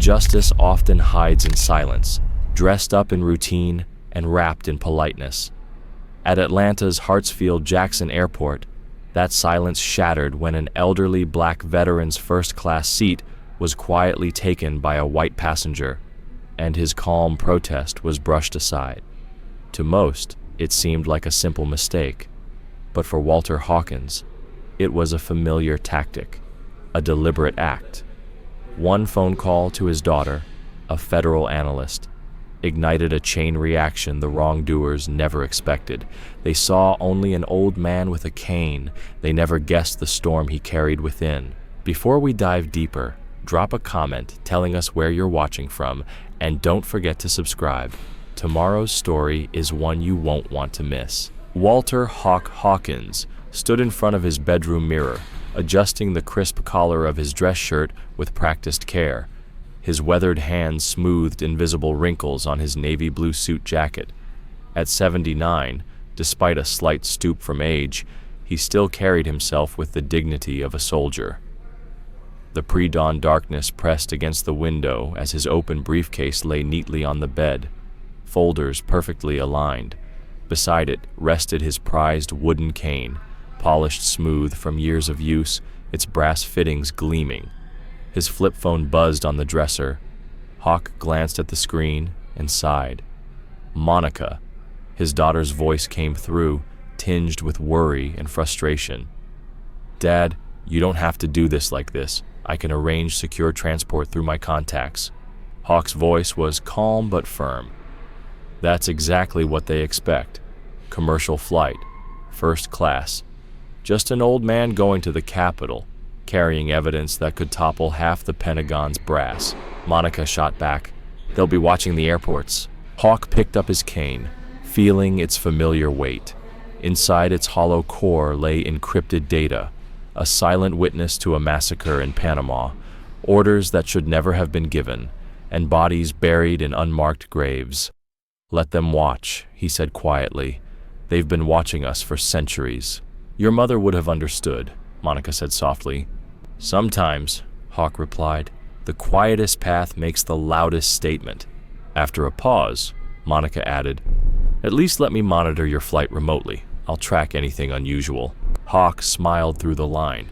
Injustice often hides in silence, dressed up in routine and wrapped in politeness. At Atlanta's Hartsfield-Jackson Airport, that silence shattered when an elderly black veteran's first-class seat was quietly taken by a white passenger, and his calm protest was brushed aside. To most, it seemed like a simple mistake, but for Walter Hawkins, it was a familiar tactic, a deliberate act. One phone call to his daughter, a federal analyst, ignited a chain reaction the wrongdoers never expected. They saw only an old man with a cane. They never guessed the storm he carried within. Before we dive deeper, drop a comment telling us where you're watching from, and don't forget to subscribe. Tomorrow's story is one you won't want to miss. Walter Hawk Hawkins stood in front of his bedroom mirror, adjusting the crisp collar of his dress shirt with practiced care. His weathered hands smoothed invisible wrinkles on his navy blue suit jacket. At 79, despite a slight stoop from age, he still carried himself with the dignity of a soldier. The pre-dawn darkness pressed against the window as his open briefcase lay neatly on the bed, folders perfectly aligned. Beside it rested his prized wooden cane, polished smooth from years of use, its brass fittings gleaming. His flip phone buzzed on the dresser. Hawk glanced at the screen and sighed. Monica. His daughter's voice came through, tinged with worry and frustration. "Dad, you don't have to do this like this. I can arrange secure transport through my contacts." Hawk's voice was calm but firm. "That's exactly what they expect. Commercial flight. First class. Just an old man going to the Capitol, carrying evidence that could topple half the Pentagon's brass." Monica shot back. "They'll be watching the airports." Hawk picked up his cane, feeling its familiar weight. Inside its hollow core lay encrypted data, a silent witness to a massacre in Panama, orders that should never have been given, and bodies buried in unmarked graves. "Let them watch," he said quietly. "They've been watching us for centuries." "Your mother would have understood," Monica said softly. "Sometimes," Hawk replied, "the quietest path makes the loudest statement." After a pause, Monica added, "At least let me monitor your flight remotely. I'll track anything unusual." Hawk smiled through the line.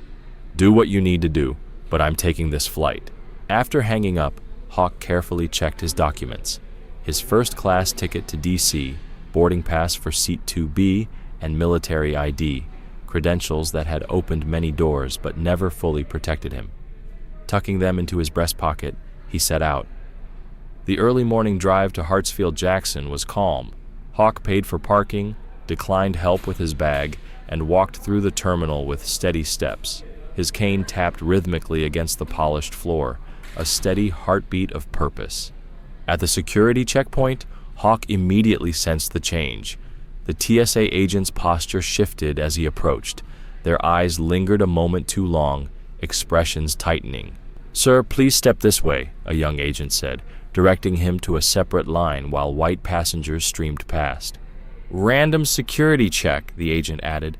"Do what you need to do, but I'm taking this flight." After hanging up, Hawk carefully checked his documents. His first-class ticket to D.C., boarding pass for seat 2B, and military ID, credentials that had opened many doors but never fully protected him. Tucking them into his breast pocket, he set out. The early morning drive to Hartsfield-Jackson was calm. Hawk paid for parking, declined help with his bag, and walked through the terminal with steady steps. His cane tapped rhythmically against the polished floor, a steady heartbeat of purpose. At the security checkpoint, Hawk immediately sensed the change. The TSA agent's posture shifted as he approached. Their eyes lingered a moment too long, expressions tightening. "Sir, please step this way," a young agent said, directing him to a separate line while white passengers streamed past. "Random security check," the agent added.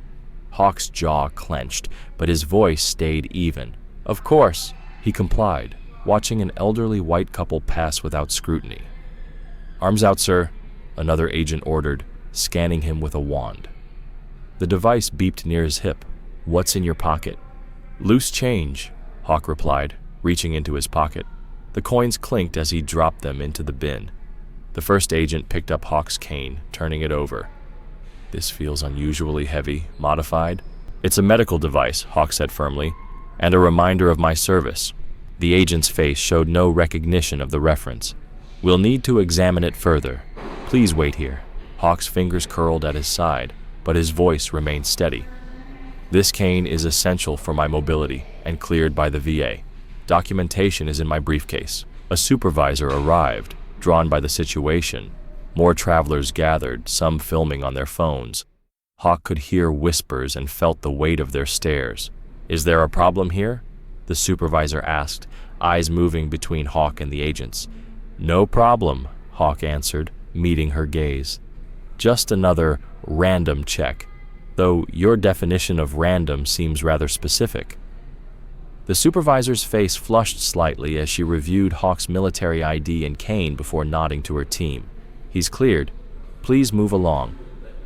Hawk's jaw clenched, but his voice stayed even. "Of course," he complied, watching an elderly white couple pass without scrutiny. "Arms out, sir," another agent ordered, scanning him with a wand. The device beeped near his hip. "What's in your pocket?" "Loose change," Hawk replied, reaching into his pocket. The coins clinked as he dropped them into the bin. The first agent picked up Hawk's cane, turning it over. "This feels unusually heavy. Modified?" "It's a medical device," Hawk said firmly, "and a reminder of my service." The agent's face showed no recognition of the reference. "We'll need to examine it further. Please wait here." Hawk's fingers curled at his side, but his voice remained steady. "This cane is essential for my mobility and cleared by the VA. Documentation is in my briefcase." A supervisor arrived, drawn by the situation. More travelers gathered, some filming on their phones. Hawk could hear whispers and felt the weight of their stares. "Is there a problem here?" the supervisor asked, eyes moving between Hawk and the agents. "No problem," Hawk answered, meeting her gaze. "Just another random check, though your definition of random seems rather specific." The supervisor's face flushed slightly as she reviewed Hawk's military ID and cane before nodding to her team. "He's cleared. Please move along."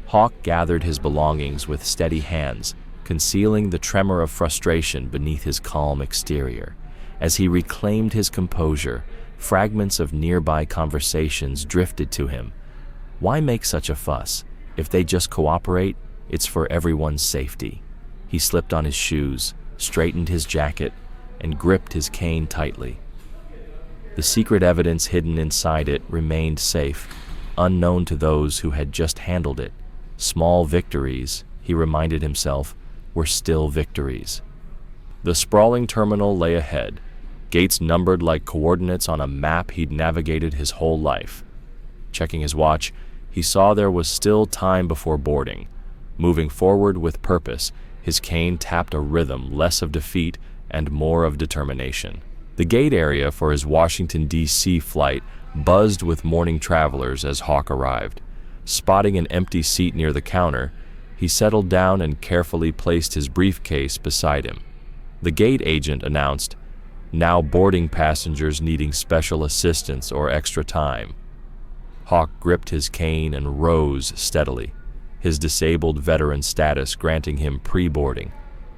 Hawk gathered his belongings with steady hands, concealing the tremor of frustration beneath his calm exterior. As he reclaimed his composure, fragments of nearby conversations drifted to him. Why make such a fuss? If they just cooperate, it's for everyone's safety. He slipped on his shoes, straightened his jacket, and gripped his cane tightly. The secret evidence hidden inside it remained safe, unknown to those who had just handled it. Small victories, he reminded himself, were still victories. The sprawling terminal lay ahead, gates numbered like coordinates on a map he'd navigated his whole life. Checking his watch, he saw there was still time before boarding. Moving forward with purpose, his cane tapped a rhythm less of defeat and more of determination. The gate area for his Washington, D.C. flight buzzed with morning travelers as Hawk arrived. Spotting an empty seat near the counter, he settled down and carefully placed his briefcase beside him. The gate agent announced, "Now boarding passengers needing special assistance or extra time." Hawk gripped his cane and rose steadily, his disabled veteran status granting him pre-boarding,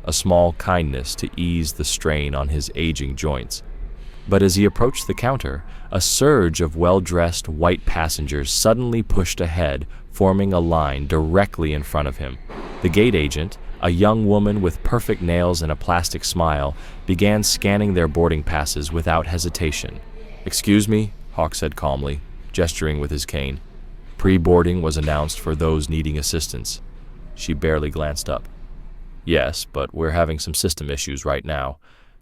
a small kindness to ease the strain on his aging joints. But as he approached the counter, a surge of well-dressed white passengers suddenly pushed ahead, forming a line directly in front of him. The gate agent, a young woman with perfect nails and a plastic smile, began scanning their boarding passes without hesitation. "Excuse me," Hawk said calmly, gesturing with his cane. "Pre-boarding was announced for those needing assistance." She barely glanced up. "Yes, but we're having some system issues right now.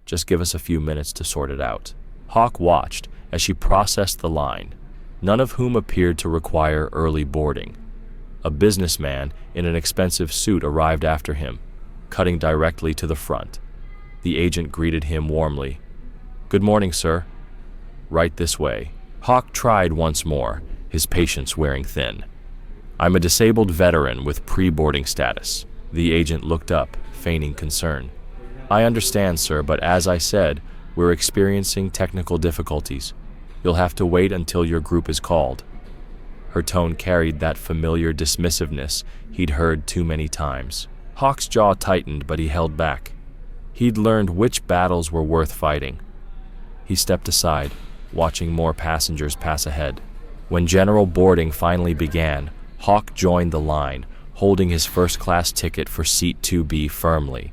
Just give us a few minutes to sort it out." Hawk watched as she processed the line, none of whom appeared to require early boarding. A businessman in an expensive suit arrived after him, cutting directly to the front. The agent greeted him warmly. "Good morning, sir." "Right this way." Hawk tried once more, his patience wearing thin. "I'm a disabled veteran with pre-boarding status." The agent looked up, feigning concern. "I understand, sir, but as I said, we're experiencing technical difficulties. You'll have to wait until your group is called." Her tone carried that familiar dismissiveness he'd heard too many times. Hawk's jaw tightened, but he held back. He'd learned which battles were worth fighting. He stepped aside, watching more passengers pass ahead. When general boarding finally began, Hawk joined the line, holding his first-class ticket for seat 2B firmly.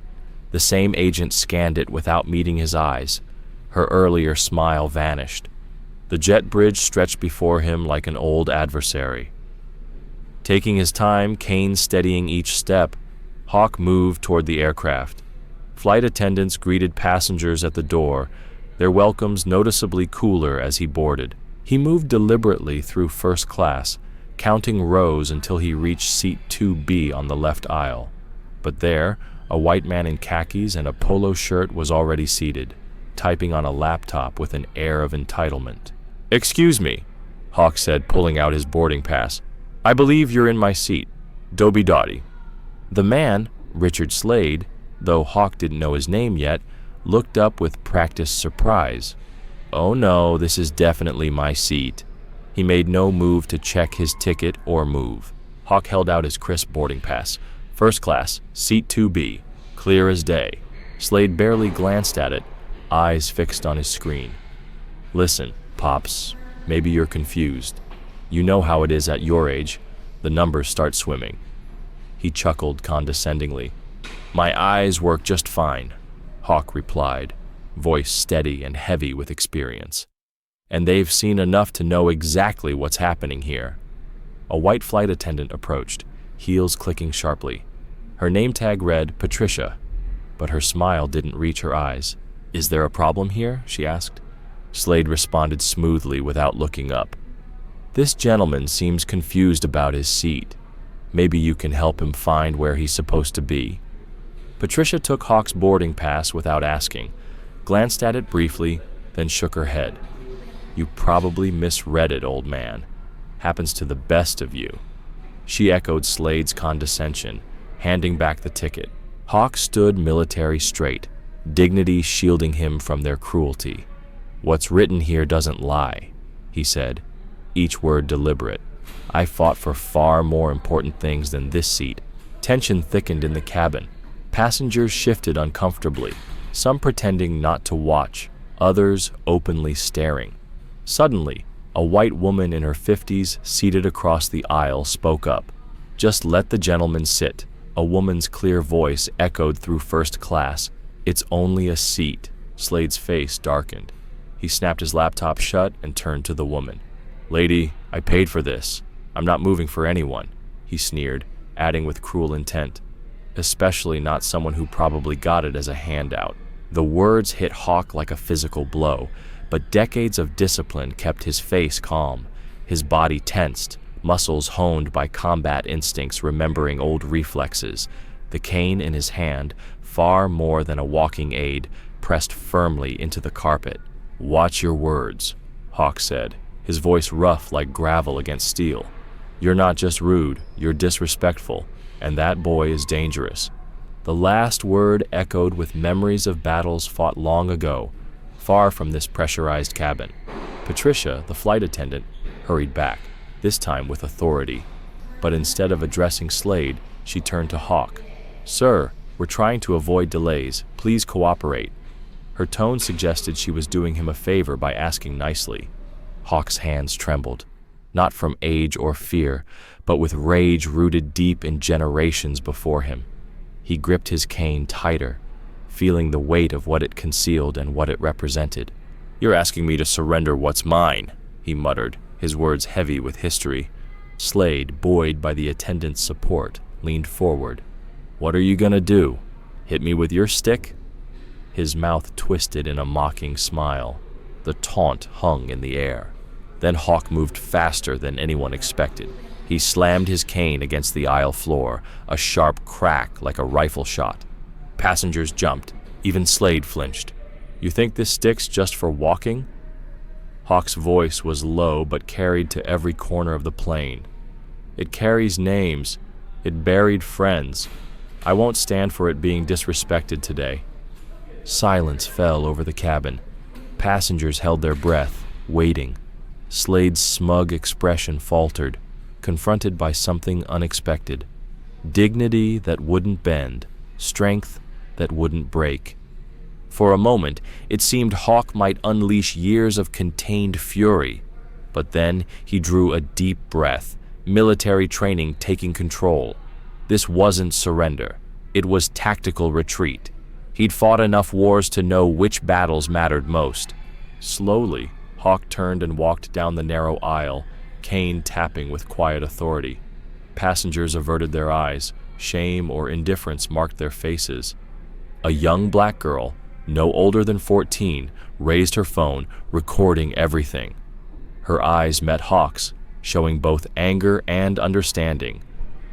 The same agent scanned it without meeting his eyes. Her earlier smile vanished. The jet bridge stretched before him like an old adversary. Taking his time, cane steadying each step, Hawk moved toward the aircraft. Flight attendants greeted passengers at the door, their welcomes noticeably cooler as he boarded. He moved deliberately through first class, counting rows until he reached seat 2B on the left aisle. But there, a white man in khakis and a polo shirt was already seated, typing on a laptop with an air of entitlement. "Excuse me," Hawk said, pulling out his boarding pass. "I believe you're in my seat. Dobby Dotty." The man, Richard Slade, though Hawk didn't know his name yet, looked up with practiced surprise. "Oh no, this is definitely my seat." He made no move to check his ticket or move. Hawk held out his crisp boarding pass. "First class, seat 2B, clear as day." Slade barely glanced at it, eyes fixed on his screen. "Listen, Pops, maybe you're confused. You know how it is at your age. The numbers start swimming." He chuckled condescendingly. "My eyes work just fine," Hawk replied, voice steady and heavy with experience. "And they've seen enough to know exactly what's happening here." A white flight attendant approached, heels clicking sharply. Her name tag read Patricia, but her smile didn't reach her eyes. "Is there a problem here?" she asked. Slade responded smoothly without looking up. "This gentleman seems confused about his seat. Maybe you can help him find where he's supposed to be." Patricia took Hawk's boarding pass without asking, glanced at it briefly, then shook her head. "You probably misread it, old man. Happens to the best of you." She echoed Slade's condescension, handing back the ticket. Hawk stood military straight, dignity shielding him from their cruelty. "What's written here doesn't lie," he said, each word deliberate. "I fought for far more important things than this seat." Tension thickened in the cabin. Passengers shifted uncomfortably, some pretending not to watch, others openly staring. Suddenly, a white woman in her 50s seated across the aisle spoke up. "Just let the gentleman sit." A woman's clear voice echoed through first class. "It's only a seat." Slade's face darkened. He snapped his laptop shut and turned to the woman. "Lady, I paid for this. I'm not moving for anyone," he sneered, adding with cruel intent. "Especially not someone who probably got it as a handout." The words hit Hawk like a physical blow, but decades of discipline kept his face calm, his body tensed, muscles honed by combat instincts remembering old reflexes. The cane in his hand, far more than a walking aid, pressed firmly into the carpet. "Watch your words," Hawk said, his voice rough like gravel against steel. "You're not just rude, you're disrespectful, and that boy is dangerous." The last word echoed with memories of battles fought long ago, far from this pressurized cabin. Patricia, the flight attendant, hurried back, this time with authority. But instead of addressing Slade, she turned to Hawk. "Sir, we're trying to avoid delays. Please cooperate." Her tone suggested she was doing him a favor by asking nicely. Hawk's hands trembled, not from age or fear, but with rage rooted deep in generations before him. He gripped his cane tighter, feeling the weight of what it concealed and what it represented. "You're asking me to surrender what's mine," he muttered, his words heavy with history. Slade, buoyed by the attendant's support, leaned forward. "What are you gonna do? Hit me with your stick?" His mouth twisted in a mocking smile. The taunt hung in the air. Then Hawk moved faster than anyone expected. He slammed his cane against the aisle floor, a sharp crack like a rifle shot. Passengers jumped. Even Slade flinched. "You think this stick's just for walking?" Hawk's voice was low but carried to every corner of the plane. "It carries names. It buried friends. I won't stand for it being disrespected today." Silence fell over the cabin. Passengers held their breath, waiting. Slade's smug expression faltered, confronted by something unexpected. Dignity that wouldn't bend, strength that wouldn't break. For a moment, it seemed Hawk might unleash years of contained fury. But then he drew a deep breath, military training taking control. This wasn't surrender. It was tactical retreat. He'd fought enough wars to know which battles mattered most. Slowly, Hawk turned and walked down the narrow aisle, cane tapping with quiet authority. Passengers averted their eyes. Shame or indifference marked their faces. A young black girl, no older than 14, raised her phone, recording everything. Her eyes met Hawk's, showing both anger and understanding.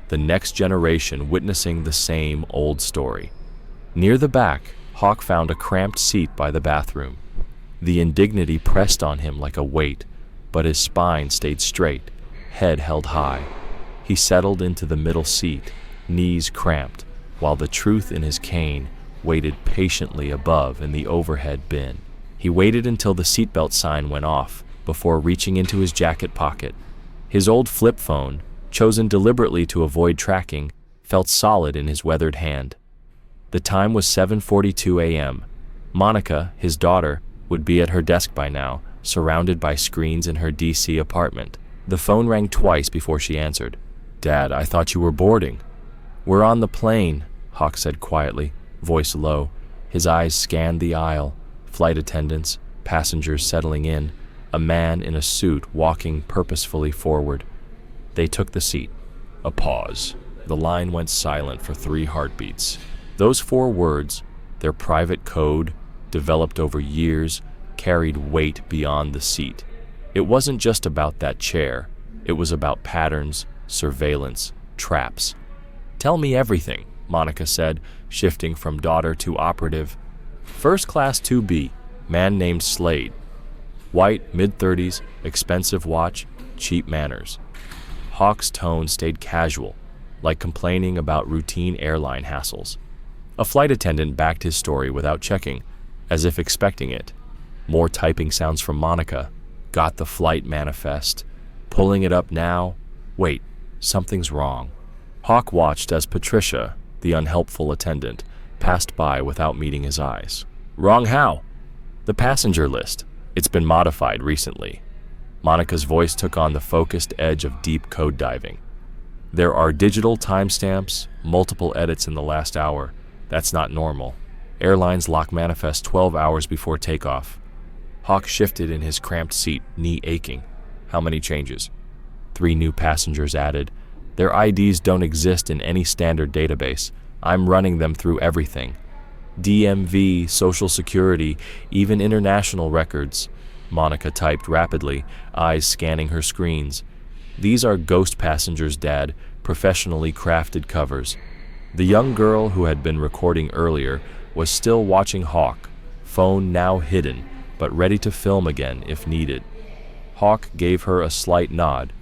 The next generation witnessing the same old story. Near the back, Hawk found a cramped seat by the bathroom. The indignity pressed on him like a weight, but his spine stayed straight, head held high. He settled into the middle seat, knees cramped, while the truth in his cane waited patiently above in the overhead bin. He waited until the seatbelt sign went off before reaching into his jacket pocket. His old flip phone, chosen deliberately to avoid tracking, felt solid in his weathered hand. The time was 7:42 a.m. Monica, his daughter, would be at her desk by now, surrounded by screens in her D.C. apartment. The phone rang twice before she answered. "Dad, I thought you were boarding." "We're on the plane," Hawk said quietly, voice low. His eyes scanned the aisle, flight attendants, passengers settling in, a man in a suit walking purposefully forward. They took the seat. A pause. The line went silent for 3 heartbeats. Those 4 words, their private code, developed over years, carried weight beyond the seat. It wasn't just about that chair. It was about patterns, surveillance, traps. "Tell me everything," Monica said, shifting from daughter to operative. "First class 2B, man named Slade. White, mid-30s, expensive watch, cheap manners." Hawk's tone stayed casual, like complaining about routine airline hassles. A flight attendant backed his story without checking, as if expecting it. More typing sounds from Monica. Got the flight manifest. Pulling it up now. Wait, something's wrong. Hawk watched as Patricia, the unhelpful attendant, passed by without meeting his eyes. Wrong how? The passenger list. It's been modified recently. Monica's voice took on the focused edge of deep code diving. There are digital timestamps, multiple edits in the last hour. That's not normal. Airlines lock manifest 12 hours before takeoff. Hawk shifted in his cramped seat, knee aching. How many changes? 3 new passengers added. Their IDs don't exist in any standard database. I'm running them through everything. DMV, Social Security, even international records. Monica typed rapidly, eyes scanning her screens. These are ghost passengers, Dad, professionally crafted covers. The young girl who had been recording earlier was still watching Hawk, phone now hidden, but ready to film again if needed. Hawk gave her a slight nod,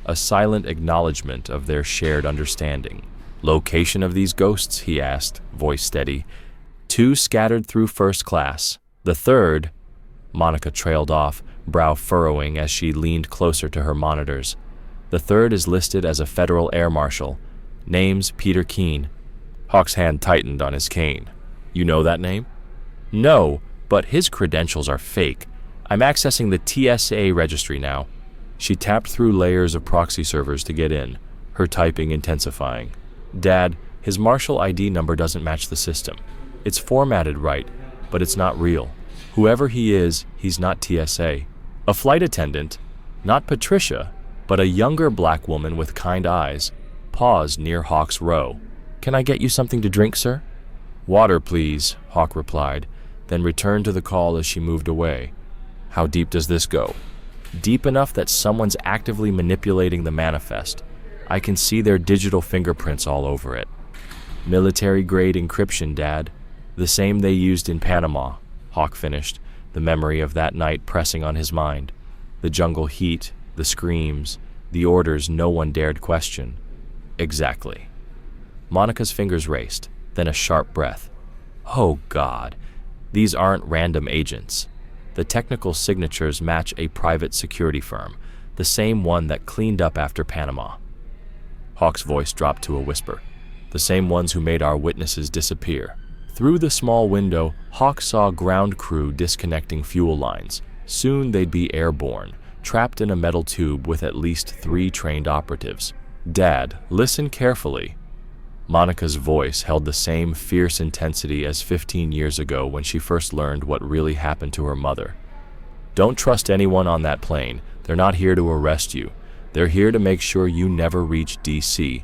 a silent acknowledgement of their shared understanding. Location of these ghosts, he asked, voice steady. 2 scattered through first class. The third... Monica trailed off, brow furrowing as she leaned closer to her monitors. The third is listed as a federal air marshal. Name's Peter Keene. Hawk's hand tightened on his cane. You know that name? No, but his credentials are fake. I'm accessing the TSA registry now. She tapped through layers of proxy servers to get in, her typing intensifying. Dad, his marshal ID number doesn't match the system. It's formatted right, but it's not real. Whoever he is, he's not TSA. A flight attendant, not Patricia, but a younger black woman with kind eyes, paused near Hawk's row. Can I get you something to drink, sir? Water, please, Hawk replied, then returned to the call as she moved away. How deep does this go? Deep enough that someone's actively manipulating the manifest. I can see their digital fingerprints all over it. Military-grade encryption, Dad. The same they used in Panama, Hawk finished, the memory of that night pressing on his mind. The jungle heat, the screams, the orders no one dared question. Exactly. Monica's fingers raced, then a sharp breath. Oh, God. These aren't random agents. The technical signatures match a private security firm, the same one that cleaned up after Panama. Hawk's voice dropped to a whisper. The same ones who made our witnesses disappear. Through the small window, Hawk saw ground crew disconnecting fuel lines. Soon they'd be airborne, trapped in a metal tube with at least 3 trained operatives. Dad, listen carefully. Monica's voice held the same fierce intensity as 15 years ago when she first learned what really happened to her mother. Don't trust anyone on that plane. They're not here to arrest you. They're here to make sure you never reach DC.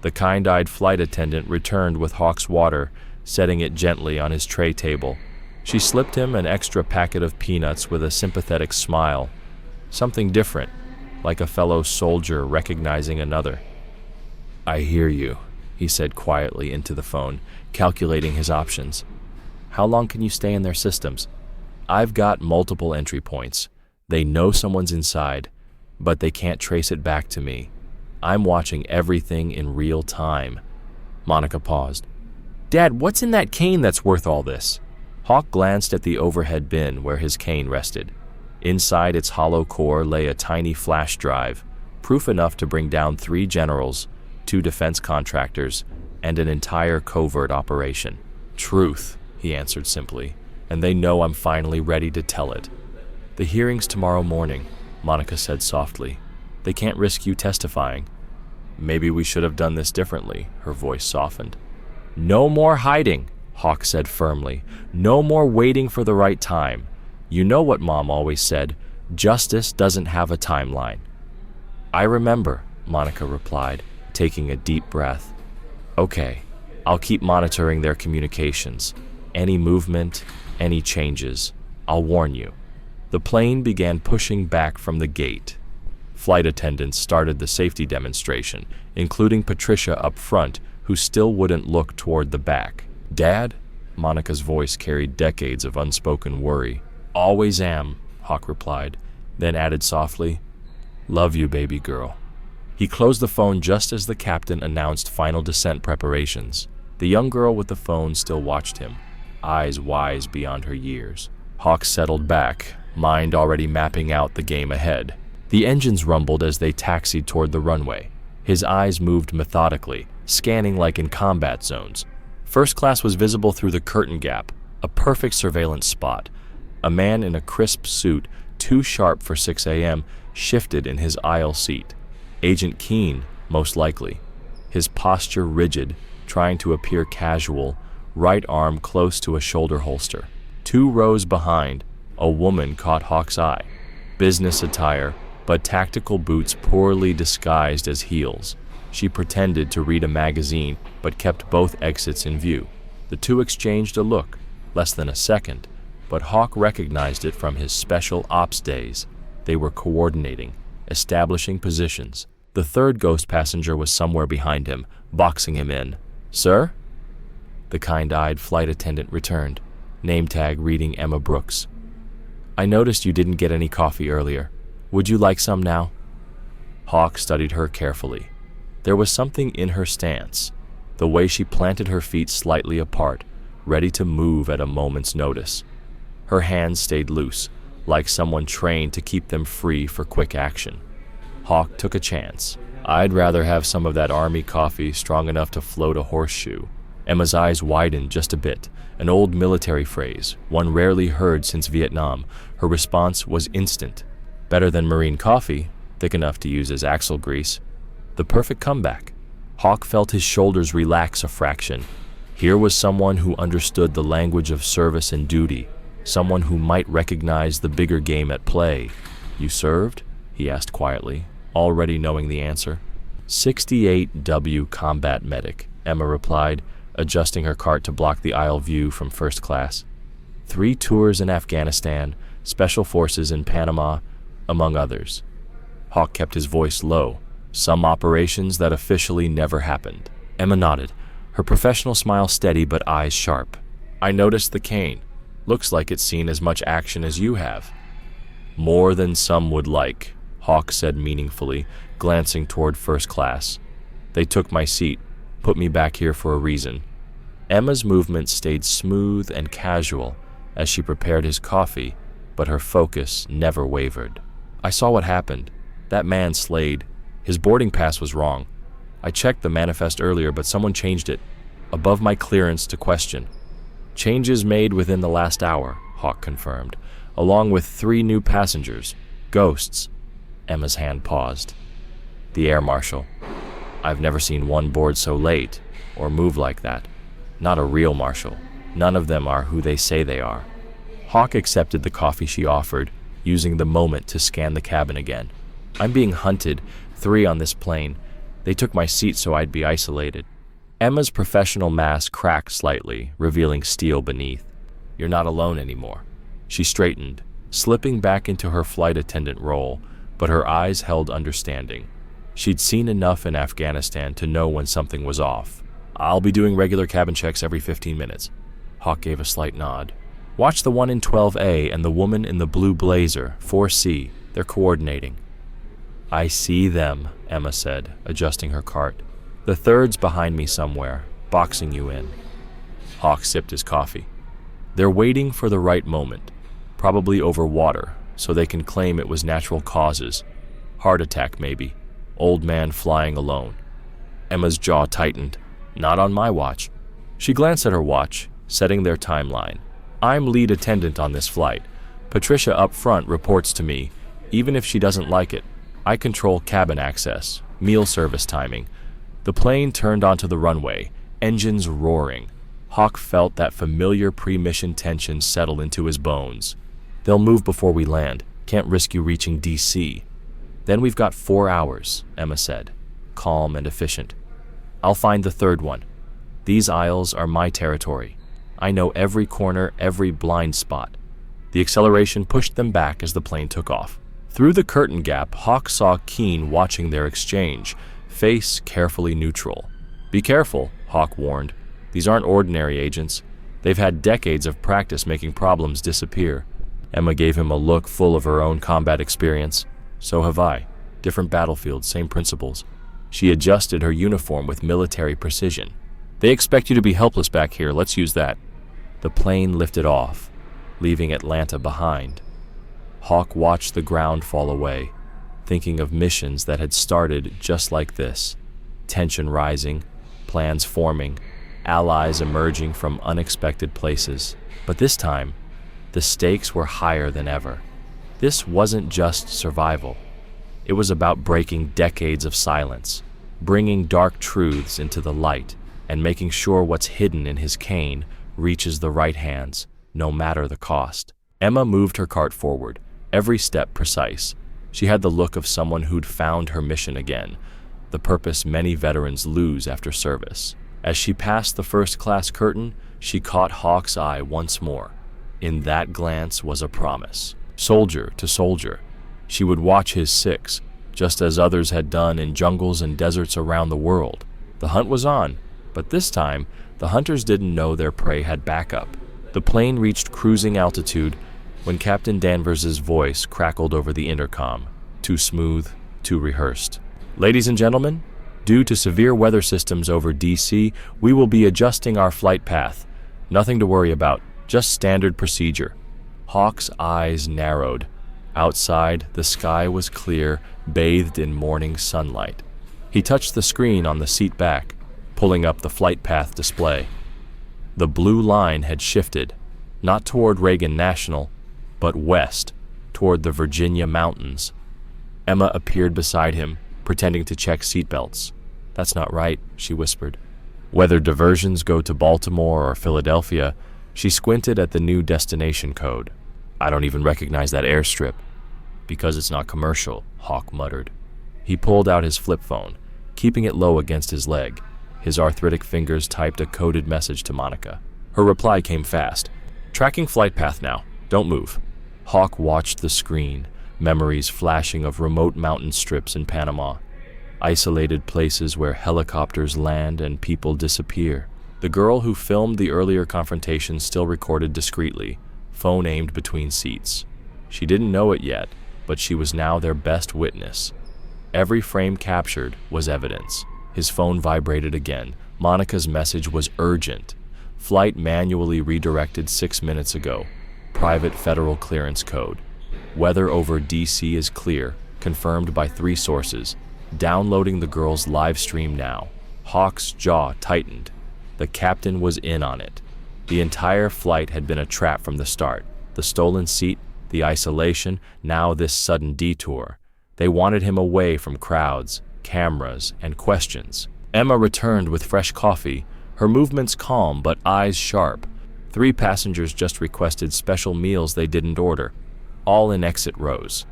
The kind-eyed flight attendant returned with Hawk's water, setting it gently on his tray table. She slipped him an extra packet of peanuts with a sympathetic smile. Something different, like a fellow soldier recognizing another. I hear you, he said quietly into the phone, calculating his options. How long can you stay in their systems? I've got multiple entry points. They know someone's inside, but they can't trace it back to me. I'm watching everything in real time. Monica paused. Dad, what's in that cane that's worth all this? Hawk glanced at the overhead bin where his cane rested. Inside its hollow core lay a tiny flash drive, proof enough to bring down 3 generals, 2 defense contractors, and an entire covert operation. Truth, he answered simply, and they know I'm finally ready to tell it. The hearing's tomorrow morning, Monica said softly. They can't risk you testifying. Maybe we should have done this differently, her voice softened. No more hiding, Hawk said firmly. No more waiting for the right time. You know what Mom always said, justice doesn't have a timeline. I remember, Monica replied, taking a deep breath. Okay, I'll keep monitoring their communications. Any movement, any changes, I'll warn you. The plane began pushing back from the gate. Flight attendants started the safety demonstration, including Patricia up front, who still wouldn't look toward the back. Dad? Monica's voice carried decades of unspoken worry. Always am, Hawk replied, then added softly, Love you, baby girl. He closed the phone just as the captain announced final descent preparations. The young girl with the phone still watched him, eyes wise beyond her years. Hawk settled back, mind already mapping out the game ahead. The engines rumbled as they taxied toward the runway. His eyes moved methodically, scanning like in combat zones. First class was visible through the curtain gap, a perfect surveillance spot. A man in a crisp suit, too sharp for 6 a.m., shifted in his aisle seat. Agent Keene, most likely. His posture rigid, trying to appear casual, right arm close to a shoulder holster. 2 rows behind, a woman caught Hawk's eye. Business attire, but tactical boots poorly disguised as heels. She pretended to read a magazine, but kept both exits in view. The two exchanged a look, less than a second, but Hawk recognized it from his special ops days. They were coordinating, establishing positions. The third ghost passenger was somewhere behind him, boxing him in. "Sir?" The kind-eyed flight attendant returned, name tag reading Emma Brooks. "I noticed you didn't get any coffee earlier. Would you like some now?" Hawk studied her carefully. There was something in her stance, the way she planted her feet slightly apart, ready to move at a moment's notice. Her hands stayed loose, like someone trained to keep them free for quick action. Hawk took a chance. "I'd rather have some of that army coffee strong enough to float a horseshoe." Emma's eyes widened just a bit, an old military phrase, one rarely heard since Vietnam. Her response was instant. Better than marine coffee, thick enough to use as axle grease. The perfect comeback. Hawk felt his shoulders relax a fraction. Here was someone who understood the language of service and duty, someone who might recognize the bigger game at play. "You served?" he asked quietly, already knowing the answer. 68W Combat Medic, Emma replied, adjusting her cart to block the aisle view from first class. 3 tours in Afghanistan, Special Forces in Panama, among others. Hawk kept his voice low. Some operations that officially never happened. Emma nodded, her professional smile steady but eyes sharp. "I noticed the cane. Looks like it's seen as much action as you have." "More than some would like," Hawk said meaningfully, glancing toward first class. "They took my seat, put me back here for a reason." Emma's movements stayed smooth and casual as she prepared his coffee, but her focus never wavered. "I saw what happened. That man Slade. His boarding pass was wrong. I checked the manifest earlier, but someone changed it, above my clearance to question." "Changes made within the last hour," Hawk confirmed, "along with 3 new passengers. Ghosts." Emma's hand paused. "The air marshal. I've never seen one board so late, or move like that. Not a real marshal. None of them are who they say they are." Hawk accepted the coffee she offered, using the moment to scan the cabin again. "I'm being hunted, 3 on this plane. They took my seat so I'd be isolated." Emma's professional mask cracked slightly, revealing steel beneath. "You're not alone anymore." She straightened, slipping back into her flight attendant role, but her eyes held understanding. She'd seen enough in Afghanistan to know when something was off. "I'll be doing regular cabin checks every 15 minutes. Hawk gave a slight nod. "Watch the one in 12A and the woman in the blue blazer, 4C. They're coordinating." "I see them," Emma said, adjusting her cart. "The third's behind me somewhere, boxing you in." Hawk sipped his coffee. "They're waiting for the right moment, probably over water, so they can claim it was natural causes. Heart attack, maybe. Old man flying alone." Emma's jaw tightened. "Not on my watch." She glanced at her watch, setting their timeline. "I'm lead attendant on this flight. Patricia up front reports to me, even if she doesn't like it. I control cabin access, meal service timing." The plane turned onto the runway, engines roaring. Hawk felt that familiar pre-mission tension settle into his bones. "They'll move before we land. Can't risk you reaching DC." "Then we've got 4 hours," Emma said, calm and efficient. "I'll find the third one. These aisles are my territory. I know every corner, every blind spot." The acceleration pushed them back as the plane took off. Through the curtain gap, Hawk saw Keene watching their exchange, face carefully neutral. "Be careful," Hawk warned. "These aren't ordinary agents. They've had decades of practice making problems disappear." Emma gave him a look full of her own combat experience. "So have I. Different battlefields, same principles." She adjusted her uniform with military precision. They expect you to be helpless back here. Let's use that. The plane lifted off, leaving Atlanta behind. Hawk watched the ground fall away, thinking of missions that had started just like this. Tension rising, plans forming, allies emerging from unexpected places. But this time, the stakes were higher than ever. This wasn't just survival. It was about breaking decades of silence, bringing dark truths into the light, and making sure what's hidden in his cane reaches the right hands, no matter the cost. Emma moved her cart forward, every step precise. She had the look of someone who'd found her mission again, the purpose many veterans lose after service. As she passed the first-class curtain, she caught Hawk's eye once more. In that glance was a promise. Soldier to soldier, she would watch his six, just as others had done in jungles and deserts around the world. The hunt was on, but this time, the hunters didn't know their prey had backup. The plane reached cruising altitude when Captain Danvers's voice crackled over the intercom, too smooth, too rehearsed. Ladies and gentlemen, due to severe weather systems over DC, we will be adjusting our flight path. Nothing to worry about, just standard procedure. Hawk's eyes narrowed. Outside, the sky was clear, bathed in morning sunlight. He touched the screen on the seat back, pulling up the flight path display. The blue line had shifted, not toward Reagan National, but west, toward the Virginia mountains. Emma appeared beside him, pretending to check seatbelts. "That's not right," she whispered. Whether diversions go to Baltimore or Philadelphia, she squinted at the new destination code. "I don't even recognize that airstrip." "Because it's not commercial," Hawk muttered. He pulled out his flip phone, keeping it low against his leg. His arthritic fingers typed a coded message to Monica. Her reply came fast. "Tracking flight path now. Don't move." Hawk watched the screen, memories flashing of remote mountain strips in Panama, isolated places where helicopters land and people disappear. The girl who filmed the earlier confrontation still recorded discreetly, phone aimed between seats. She didn't know it yet, but she was now their best witness. Every frame captured was evidence. His phone vibrated again. Monica's message was urgent. Flight manually redirected 6 minutes ago. Private federal clearance code. Weather over DC is clear, confirmed by 3 sources. Downloading the girl's live stream now. Hawk's jaw tightened. The captain was in on it. The entire flight had been a trap from the start. The stolen seat, the isolation, now this sudden detour. They wanted him away from crowds, cameras, and questions. Emma returned with fresh coffee, her movements calm but eyes sharp. 3 passengers just requested special meals they didn't order, all in exit rows.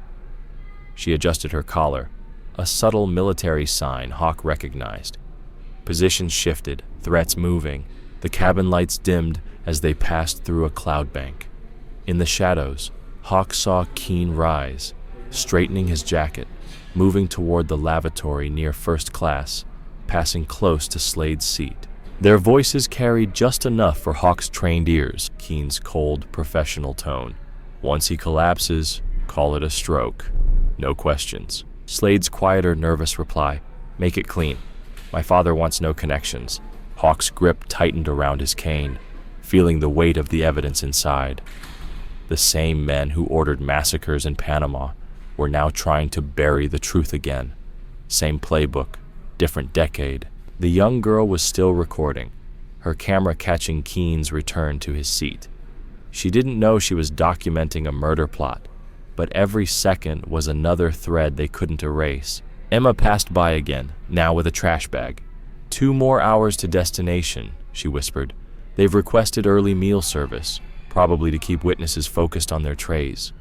She adjusted her collar, a subtle military sign Hawk recognized. Positions shifted, threats moving. The cabin lights dimmed as they passed through a cloud bank. In the shadows, Hawk saw Keen rise, straightening his jacket, moving toward the lavatory near first class, passing close to Slade's seat. Their voices carried just enough for Hawk's trained ears, Keen's cold, professional tone. "Once he collapses, call it a stroke. No questions." Slade's quieter, nervous reply, "Make it clean. My father wants no connections." Hawk's grip tightened around his cane, feeling the weight of the evidence inside. The same men who ordered massacres in Panama were now trying to bury the truth again. Same playbook, different decade. The young girl was still recording, her camera catching Keen's return to his seat. She didn't know she was documenting a murder plot, but every second was another thread they couldn't erase. Emma passed by again, now with a trash bag. 2 more hours to destination, she whispered. They've requested early meal service, probably to keep witnesses focused on their trays.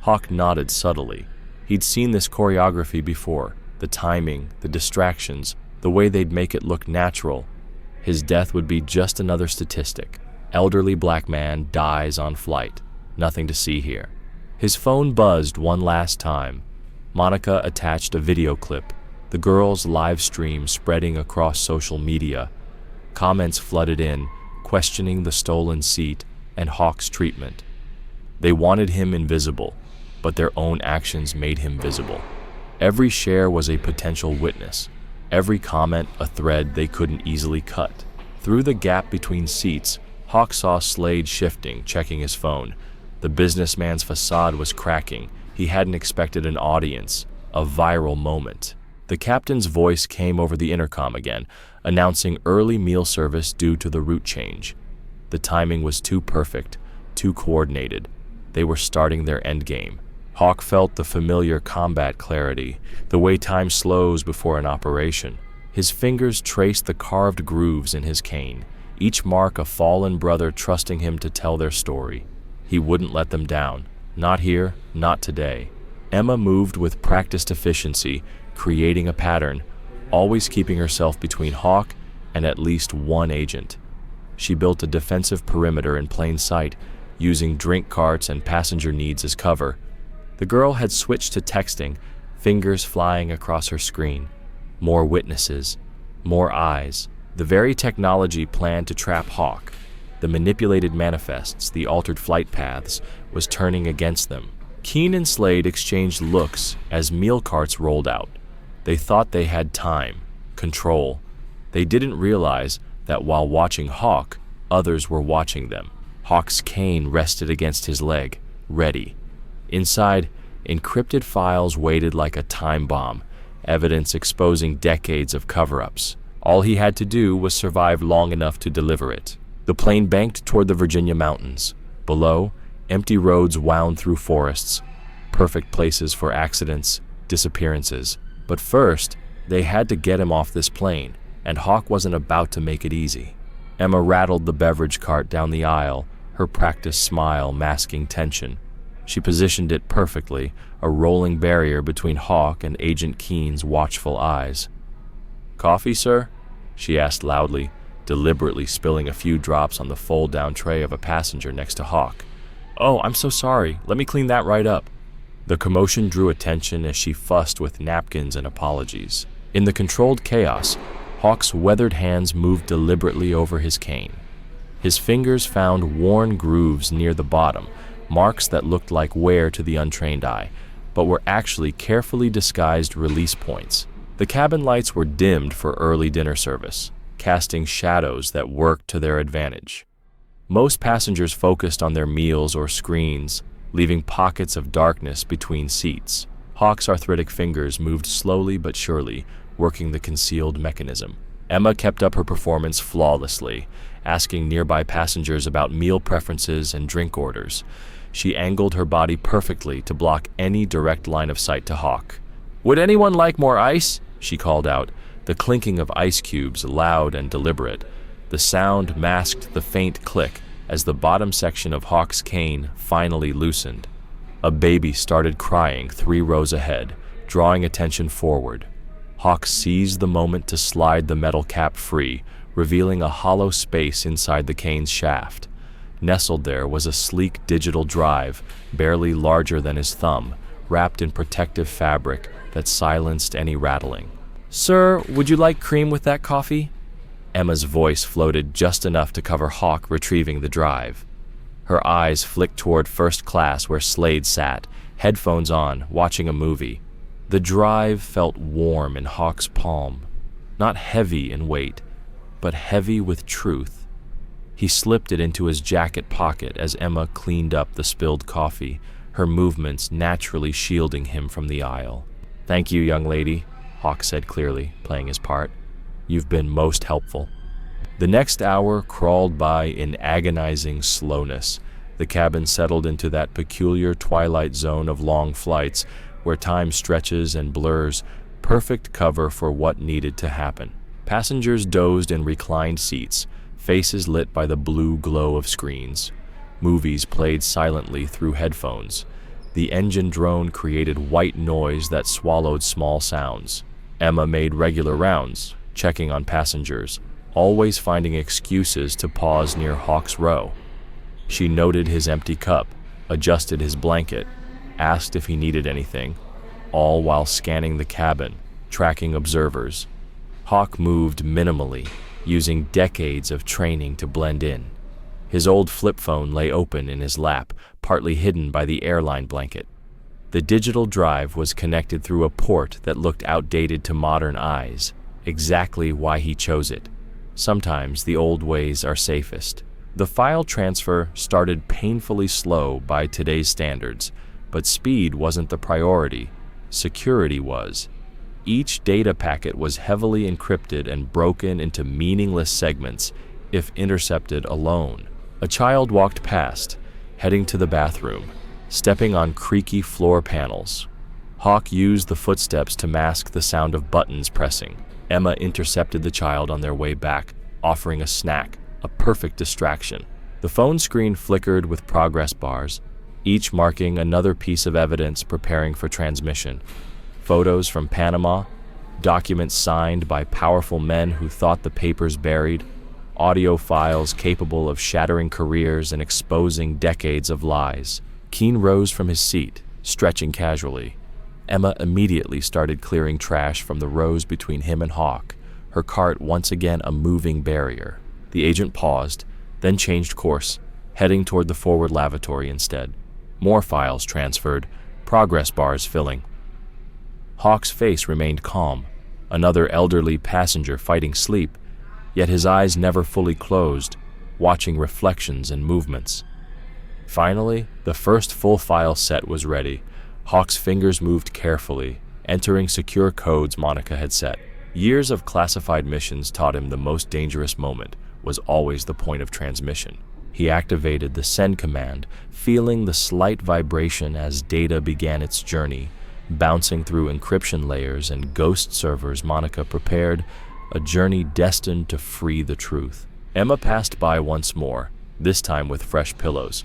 Hawk nodded subtly. He'd seen this choreography before, the timing, the distractions, the way they'd make it look natural. His death would be just another statistic. Elderly black man dies on flight. Nothing to see here. His phone buzzed one last time. Monica attached a video clip, the girl's live stream spreading across social media. Comments flooded in, questioning the stolen seat and Hawk's treatment. They wanted him invisible, but their own actions made him visible. Every share was a potential witness. Every comment a thread they couldn't easily cut. Through the gap between seats, Hawk saw Slade shifting, checking his phone. The businessman's facade was cracking. He hadn't expected an audience, a viral moment. The captain's voice came over the intercom again, announcing early meal service due to the route change. The timing was too perfect, too coordinated. They were starting their endgame. Hawk felt the familiar combat clarity, the way time slows before an operation. His fingers traced the carved grooves in his cane, each mark a fallen brother trusting him to tell their story. He wouldn't let them down. Not here, not today. Emma moved with practiced efficiency, creating a pattern, always keeping herself between Hawk and at least one agent. She built a defensive perimeter in plain sight, using drink carts and passenger needs as cover. The girl had switched to texting, fingers flying across her screen. More witnesses, more eyes. The very technology planned to trap Hawk, the manipulated manifests, the altered flight paths, was turning against them. Keen and Slade exchanged looks as meal carts rolled out. They thought they had time, control. They didn't realize that while watching Hawk, others were watching them. Hawk's cane rested against his leg, ready. Inside, encrypted files waited like a time bomb, evidence exposing decades of cover-ups. All he had to do was survive long enough to deliver it. The plane banked toward the Virginia mountains. Below, empty roads wound through forests, perfect places for accidents, disappearances. But first, they had to get him off this plane, and Hawk wasn't about to make it easy. Emma rattled the beverage cart down the aisle, her practiced smile masking tension. She positioned it perfectly, a rolling barrier between Hawk and Agent Keen's watchful eyes. "Coffee, sir?" she asked loudly, deliberately spilling a few drops on the fold-down tray of a passenger next to Hawk. "Oh, I'm so sorry. Let me clean that right up." The commotion drew attention as she fussed with napkins and apologies. In the controlled chaos, Hawk's weathered hands moved deliberately over his cane. His fingers found worn grooves near the bottom, marks that looked like wear to the untrained eye, but were actually carefully disguised release points. The cabin lights were dimmed for early dinner service, casting shadows that worked to their advantage. Most passengers focused on their meals or screens, leaving pockets of darkness between seats. Hawk's arthritic fingers moved slowly but surely, working the concealed mechanism. Emma kept up her performance flawlessly, asking nearby passengers about meal preferences and drink orders. She angled her body perfectly to block any direct line of sight to Hawk. "Would anyone like more ice?" she called out, the clinking of ice cubes loud and deliberate. The sound masked the faint click as the bottom section of Hawk's cane finally loosened. A baby started crying 3 rows ahead, drawing attention forward. Hawk seized the moment to slide the metal cap free, revealing a hollow space inside the cane's shaft. Nestled there was a sleek digital drive, barely larger than his thumb, wrapped in protective fabric that silenced any rattling. "Sir, would you like cream with that coffee?" Emma's voice floated just enough to cover Hawk retrieving the drive. Her eyes flicked toward first class where Slade sat, headphones on, watching a movie. The drive felt warm in Hawk's palm, not heavy in weight, but heavy with truth. He slipped it into his jacket pocket as Emma cleaned up the spilled coffee, her movements naturally shielding him from the aisle. "Thank you, young lady," Hawk said clearly, playing his part. "You've been most helpful." The next hour crawled by in agonizing slowness. The cabin settled into that peculiar twilight zone of long flights where time stretches and blurs, perfect cover for what needed to happen. Passengers dozed in reclined seats, faces lit by the blue glow of screens. Movies played silently through headphones. The engine drone created white noise that swallowed small sounds. Emma made regular rounds, checking on passengers, always finding excuses to pause near Hawk's row. She noted his empty cup, adjusted his blanket, asked if he needed anything, all while scanning the cabin, tracking observers. Hawk moved minimally, using decades of training to blend in. His old flip phone lay open in his lap, partly hidden by the airline blanket. The digital drive was connected through a port that looked outdated to modern eyes, exactly why he chose it. Sometimes the old ways are safest. The file transfer started painfully slow by today's standards, but speed wasn't the priority. Security was. Each data packet was heavily encrypted and broken into meaningless segments if intercepted alone. A child walked past, heading to the bathroom, stepping on creaky floor panels. Hawk used the footsteps to mask the sound of buttons pressing. Emma intercepted the child on their way back, offering a snack, a perfect distraction. The phone screen flickered with progress bars, each marking another piece of evidence preparing for transmission. Photos from Panama, documents signed by powerful men who thought the papers buried, audio files capable of shattering careers and exposing decades of lies. Keene rose from his seat, stretching casually. Emma immediately started clearing trash from the rows between him and Hawk, her cart once again a moving barrier. The agent paused, then changed course, heading toward the forward lavatory instead. More files transferred, progress bars filling. Hawk's face remained calm, another elderly passenger fighting sleep, yet his eyes never fully closed, watching reflections and movements. Finally, the first full file set was ready. Hawk's fingers moved carefully, entering secure codes Monica had set. Years of classified missions taught him the most dangerous moment was always the point of transmission. He activated the send command, feeling the slight vibration as data began its journey, bouncing through encryption layers and ghost servers. Monica prepared a journey destined to free the truth. Emma passed by once more, this time with fresh pillows.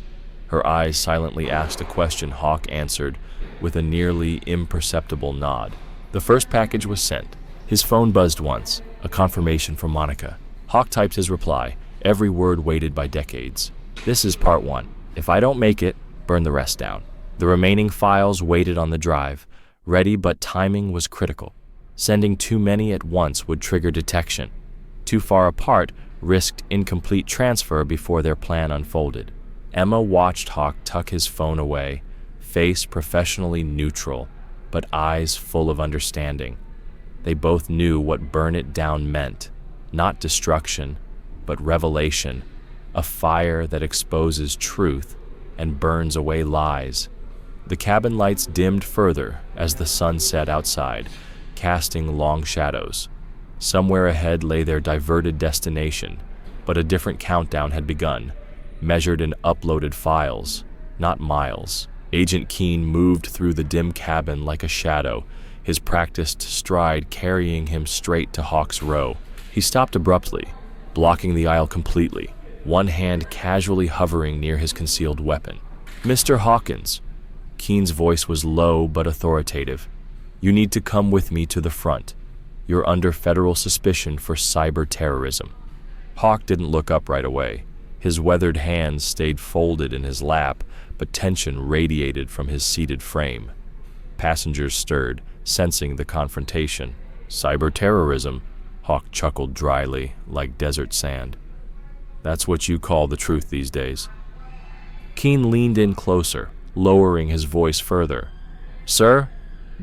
Her eyes silently asked a question Hawk answered with a nearly imperceptible nod. The first package was sent. His phone buzzed once, a confirmation from Monica. Hawk typed his reply, every word weighted by decades. This is part 1. If I don't make it, burn the rest down. The remaining files waited on the drive, ready, but timing was critical. Sending too many at once would trigger detection. Too far apart risked incomplete transfer before their plan unfolded. Emma watched Hawk tuck his phone away, face professionally neutral, but eyes full of understanding. They both knew what burn it down meant, not destruction, but revelation, a fire that exposes truth and burns away lies. The cabin lights dimmed further as the sun set outside, casting long shadows. Somewhere ahead lay their diverted destination, but a different countdown had begun, measured in uploaded files, not miles. Agent Keene moved through the dim cabin like a shadow, his practiced stride carrying him straight to Hawk's row. He stopped abruptly, blocking the aisle completely, one hand casually hovering near his concealed weapon. "Mr. Hawkins," Keene's voice was low but authoritative, "you need to come with me to the front. You're under federal suspicion for cyber terrorism." Hawk didn't look up right away. His weathered hands stayed folded in his lap, but tension radiated from his seated frame. Passengers stirred, sensing the confrontation. "Cyber terrorism," Hawk chuckled dryly, like desert sand. "That's what you call the truth these days." Keene leaned in closer, lowering his voice further. "Sir,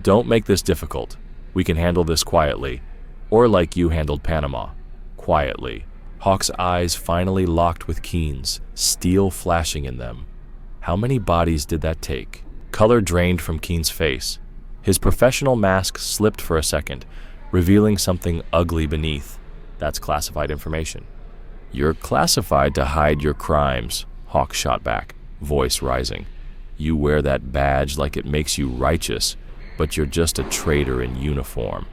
don't make this difficult. We can handle this quietly, or like you handled Panama, quietly." Hawk's eyes finally locked with Keene's, steel flashing in them. How many bodies did that take? Color drained from Keene's face. His professional mask slipped for a second, revealing something ugly beneath. "That's classified information." "You're classified to hide your crimes," Hawk shot back, voice rising. "You wear that badge like it makes you righteous, but you're just a traitor in uniform."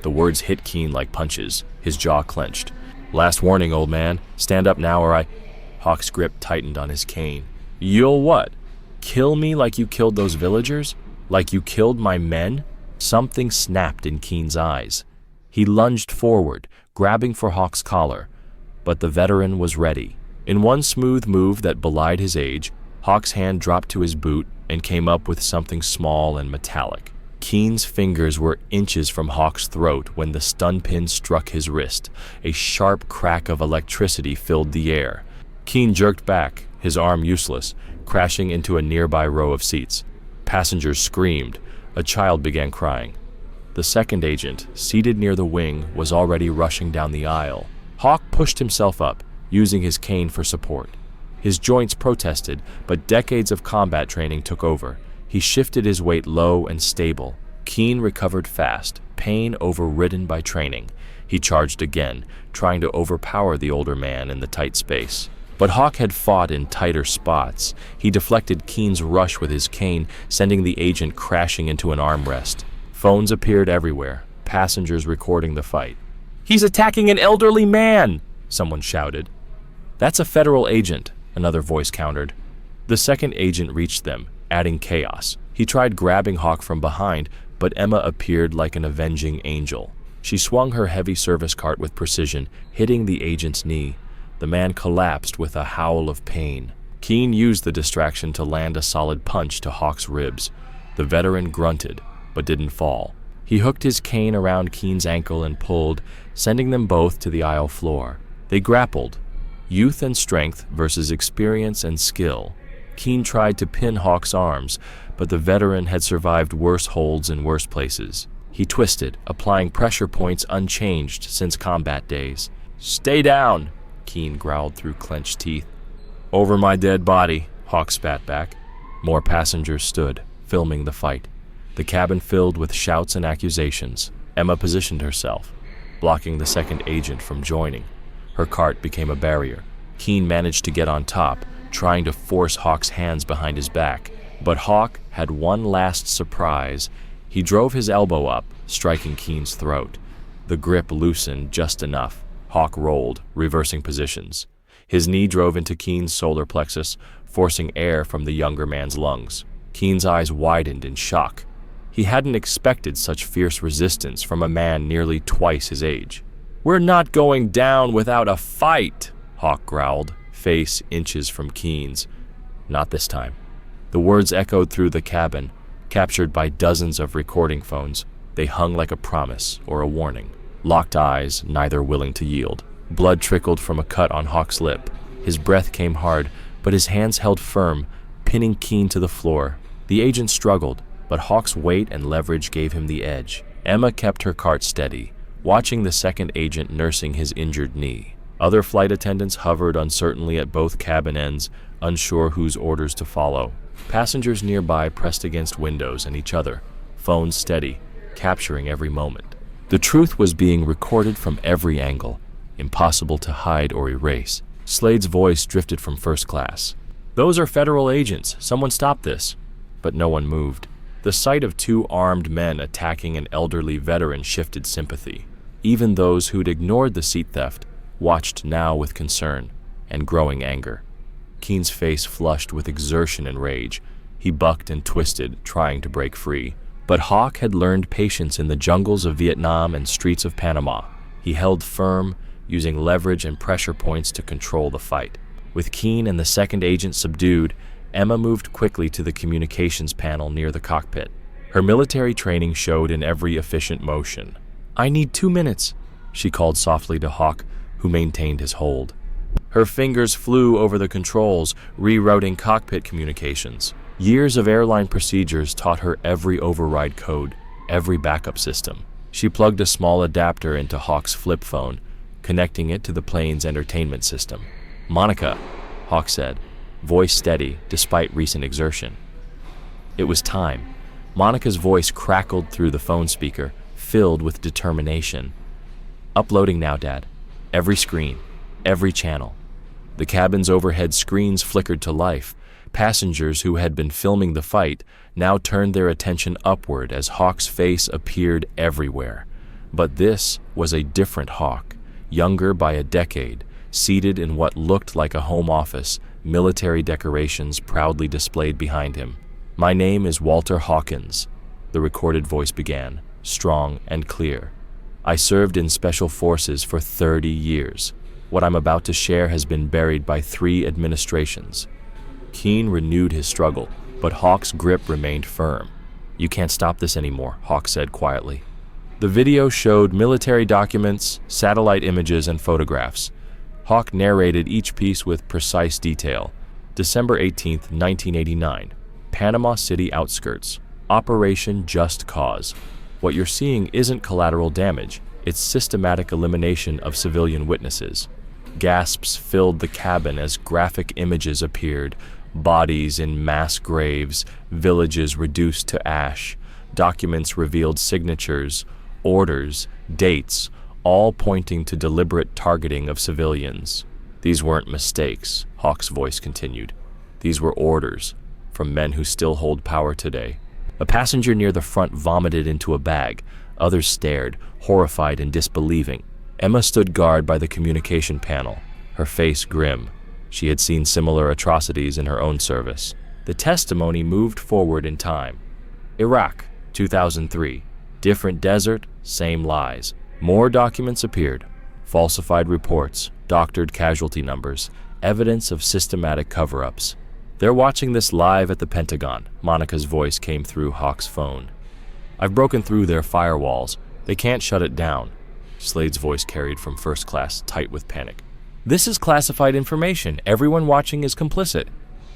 The words hit Keene like punches, his jaw clenched. "Last warning, old man. Stand up now or I—" Hawk's grip tightened on his cane. "You'll what? Kill me like you killed those villagers? Like you killed my men?" Something snapped in Keene's eyes. He lunged forward, grabbing for Hawk's collar, but the veteran was ready. In one smooth move that belied his age, Hawk's hand dropped to his boot and came up with something small and metallic. Keene's fingers were inches from Hawk's throat when the stun pin struck his wrist. A sharp crack of electricity filled the air. Keene jerked back, his arm useless, crashing into a nearby row of seats. Passengers screamed. A child began crying. The second agent, seated near the wing, was already rushing down the aisle. Hawk pushed himself up, using his cane for support. His joints protested, but decades of combat training took over. He shifted his weight low and stable. Keen recovered fast, pain overridden by training. He charged again, trying to overpower the older man in the tight space. But Hawk had fought in tighter spots. He deflected Keen's rush with his cane, sending the agent crashing into an armrest. Phones appeared everywhere, passengers recording the fight. "He's attacking an elderly man!" someone shouted. "That's a federal agent," another voice countered. The second agent reached them, adding chaos. He tried grabbing Hawk from behind, but Emma appeared like an avenging angel. She swung her heavy service cart with precision, hitting the agent's knee. The man collapsed with a howl of pain. Keen used the distraction to land a solid punch to Hawk's ribs. The veteran grunted, but didn't fall. He hooked his cane around Keen's ankle and pulled, sending them both to the aisle floor. They grappled. Youth and strength versus experience and skill. Keen tried to pin Hawk's arms, but the veteran had survived worse holds in worse places. He twisted, applying pressure points unchanged since combat days. "Stay down," Keen growled through clenched teeth. "Over my dead body," Hawk spat back. More passengers stood, filming the fight. The cabin filled with shouts and accusations. Emma positioned herself, blocking the second agent from joining. Her cart became a barrier. Keen managed to get on top, trying to force Hawk's hands behind his back. But Hawk had one last surprise. He drove his elbow up, striking Keen's throat. The grip loosened just enough. Hawk rolled, reversing positions. His knee drove into Keen's solar plexus, forcing air from the younger man's lungs. Keen's eyes widened in shock. He hadn't expected such fierce resistance from a man nearly twice his age. "We're not going down without a fight," Hawk growled, face inches from Keen's. Not this time. The words echoed through the cabin, captured by dozens of recording phones. They hung like a promise or a warning. Locked eyes, neither willing to yield. Blood trickled from a cut on Hawk's lip. His breath came hard, but his hands held firm, pinning Keen to the floor. The agent struggled, but Hawk's weight and leverage gave him the edge. Emma kept her cart steady, watching the second agent nursing his injured knee. Other flight attendants hovered uncertainly at both cabin ends, unsure whose orders to follow. Passengers nearby pressed against windows and each other, phones steady, capturing every moment. The truth was being recorded from every angle, impossible to hide or erase. Slade's voice drifted from first class. "Those are federal agents. Someone stop this." But no one moved. The sight of two armed men attacking an elderly veteran shifted sympathy. Even those who'd ignored the seat theft watched now with concern and growing anger. Keen's face flushed with exertion and rage. He bucked and twisted, trying to break free. But Hawk had learned patience in the jungles of Vietnam and streets of Panama. He held firm, using leverage and pressure points to control the fight. With Keen and the second agent subdued, Emma moved quickly to the communications panel near the cockpit. Her military training showed in every efficient motion. "I need 2 minutes," she called softly to Hawk, who maintained his hold. Her fingers flew over the controls, rerouting cockpit communications. Years of airline procedures taught her every override code, every backup system. She plugged a small adapter into Hawk's flip phone, connecting it to the plane's entertainment system. "Monica," Hawk said, voice steady despite recent exertion. It was time. Monica's voice crackled through the phone speaker, filled with determination. "Uploading now, Dad. Every screen, every channel." The cabin's overhead screens flickered to life. Passengers who had been filming the fight now turned their attention upward as Hawk's face appeared everywhere. But this was a different Hawk, younger by a decade, seated in what looked like a home office, military decorations proudly displayed behind him. "My name is Walter Hawkins," the recorded voice began, strong and clear. "I served in Special Forces for 30 years. What I'm about to share has been buried by 3 administrations." Keen renewed his struggle, but Hawk's grip remained firm. "You can't stop this anymore," Hawk said quietly. The video showed military documents, satellite images, and photographs. Hawk narrated each piece with precise detail. December 18, 1989, Panama City outskirts, Operation Just Cause. What you're seeing isn't collateral damage, its systematic elimination of civilian witnesses. Gasps filled the cabin as graphic images appeared, bodies in mass graves, villages reduced to ash. Documents revealed signatures, orders, dates, all pointing to deliberate targeting of civilians. These weren't mistakes, Hawk's voice continued. These were orders from men who still hold power today. A passenger near the front vomited into a bag. Others stared, horrified and disbelieving. Emma stood guard by the communication panel, her face grim. She had seen similar atrocities in her own service. The testimony moved forward in time. Iraq, 2003. Different desert, same lies. More documents appeared. Falsified reports, doctored casualty numbers, evidence of systematic cover-ups. They're watching this live at the Pentagon, Monica's voice came through Hawk's phone. I've broken through their firewalls. They can't shut it down. Slade's voice carried from first class, tight with panic. This is classified information. Everyone watching is complicit.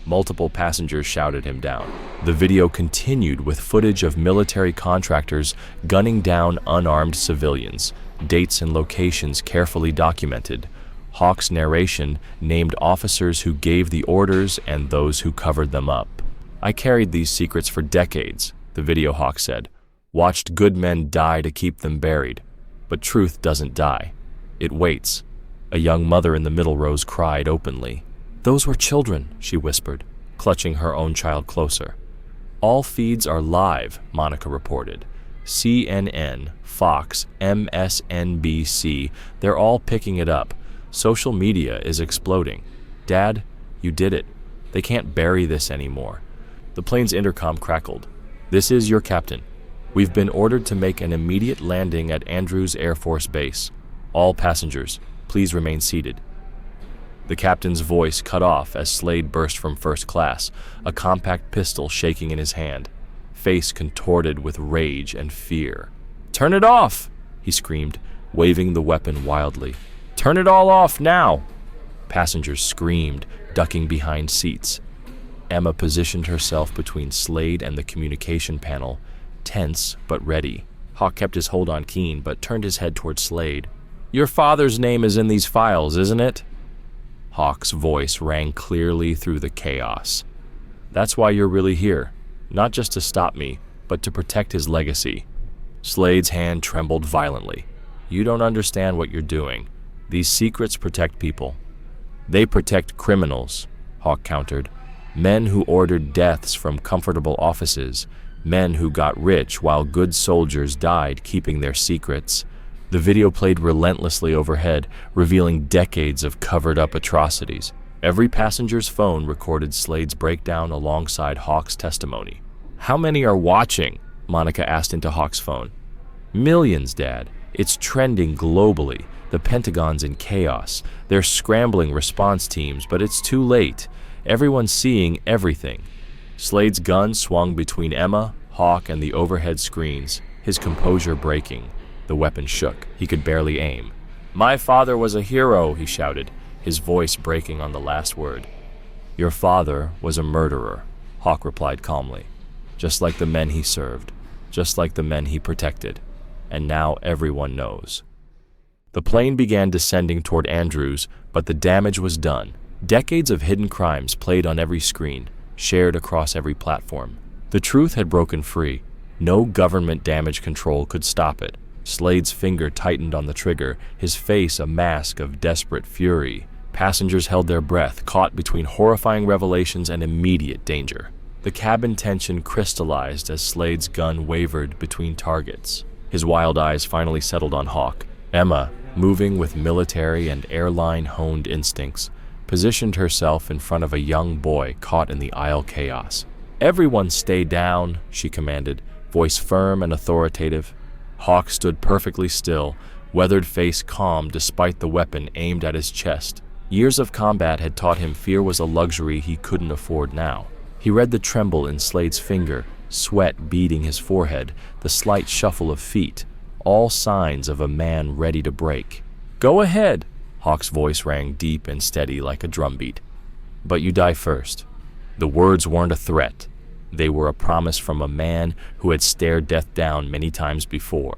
Multiple passengers shouted him down. The video continued with footage of military contractors gunning down unarmed civilians, dates and locations carefully documented. Hawk's narration named officers who gave the orders and those who covered them up. I carried these secrets for decades, the video Hawk said. Watched good men die to keep them buried. But truth doesn't die. It waits. A young mother in the middle rows cried openly. Those were children, she whispered, clutching her own child closer. All feeds are live, Monica reported. CNN, Fox, MSNBC, they're all picking it up. Social media is exploding. Dad, you did it. They can't bury this anymore. The plane's intercom crackled. This is your captain. We've been ordered to make an immediate landing at Andrews Air Force Base. All passengers, please remain seated. The captain's voice cut off as Slade burst from first class, a compact pistol shaking in his hand, face contorted with rage and fear. Turn it off, he screamed, waving the weapon wildly. Turn it all off now! Passengers screamed, ducking behind seats. Emma positioned herself between Slade and the communication panel, tense but ready. Hawk kept his hold on Keen but turned his head toward Slade. Your father's name is in these files, isn't it? Hawk's voice rang clearly through the chaos. That's why you're really here, not just to stop me, but to protect his legacy. Slade's hand trembled violently. You don't understand what you're doing. These secrets protect people. They protect criminals, Hawk countered. Men who ordered deaths from comfortable offices, men who got rich while good soldiers died keeping their secrets. The video played relentlessly overhead, revealing decades of covered-up atrocities. Every passenger's phone recorded Slade's breakdown alongside Hawk's testimony. How many are watching? Monica asked into Hawk's phone. Millions, Dad. It's trending globally. The Pentagon's in chaos. They're scrambling response teams, but it's too late. Everyone's seeing everything. Slade's gun swung between Emma, Hawk, and the overhead screens, his composure breaking. The weapon shook. He could barely aim. My father was a hero, he shouted, his voice breaking on the last word. Your father was a murderer, Hawk replied calmly. Just like the men he served, just like the men he protected. And now everyone knows. The plane began descending toward Andrews, but the damage was done. Decades of hidden crimes played on every screen, shared across every platform. The truth had broken free. No government damage control could stop it. Slade's finger tightened on the trigger, his face a mask of desperate fury. Passengers held their breath, caught between horrifying revelations and immediate danger. The cabin tension crystallized as Slade's gun wavered between targets. His wild eyes finally settled on Hawk. Emma, moving with military and airline-honed instincts, positioned herself in front of a young boy caught in the aisle chaos. Everyone stay down, she commanded, voice firm and authoritative. Hawk stood perfectly still, weathered face calm despite the weapon aimed at his chest. Years of combat had taught him fear was a luxury he couldn't afford now. He read the tremble in Slade's finger, sweat beading his forehead, the slight shuffle of feet, all signs of a man ready to break. Go ahead, Hawk's voice rang deep and steady like a drumbeat. But you die first. The words weren't a threat. They were a promise from a man who had stared death down many times before.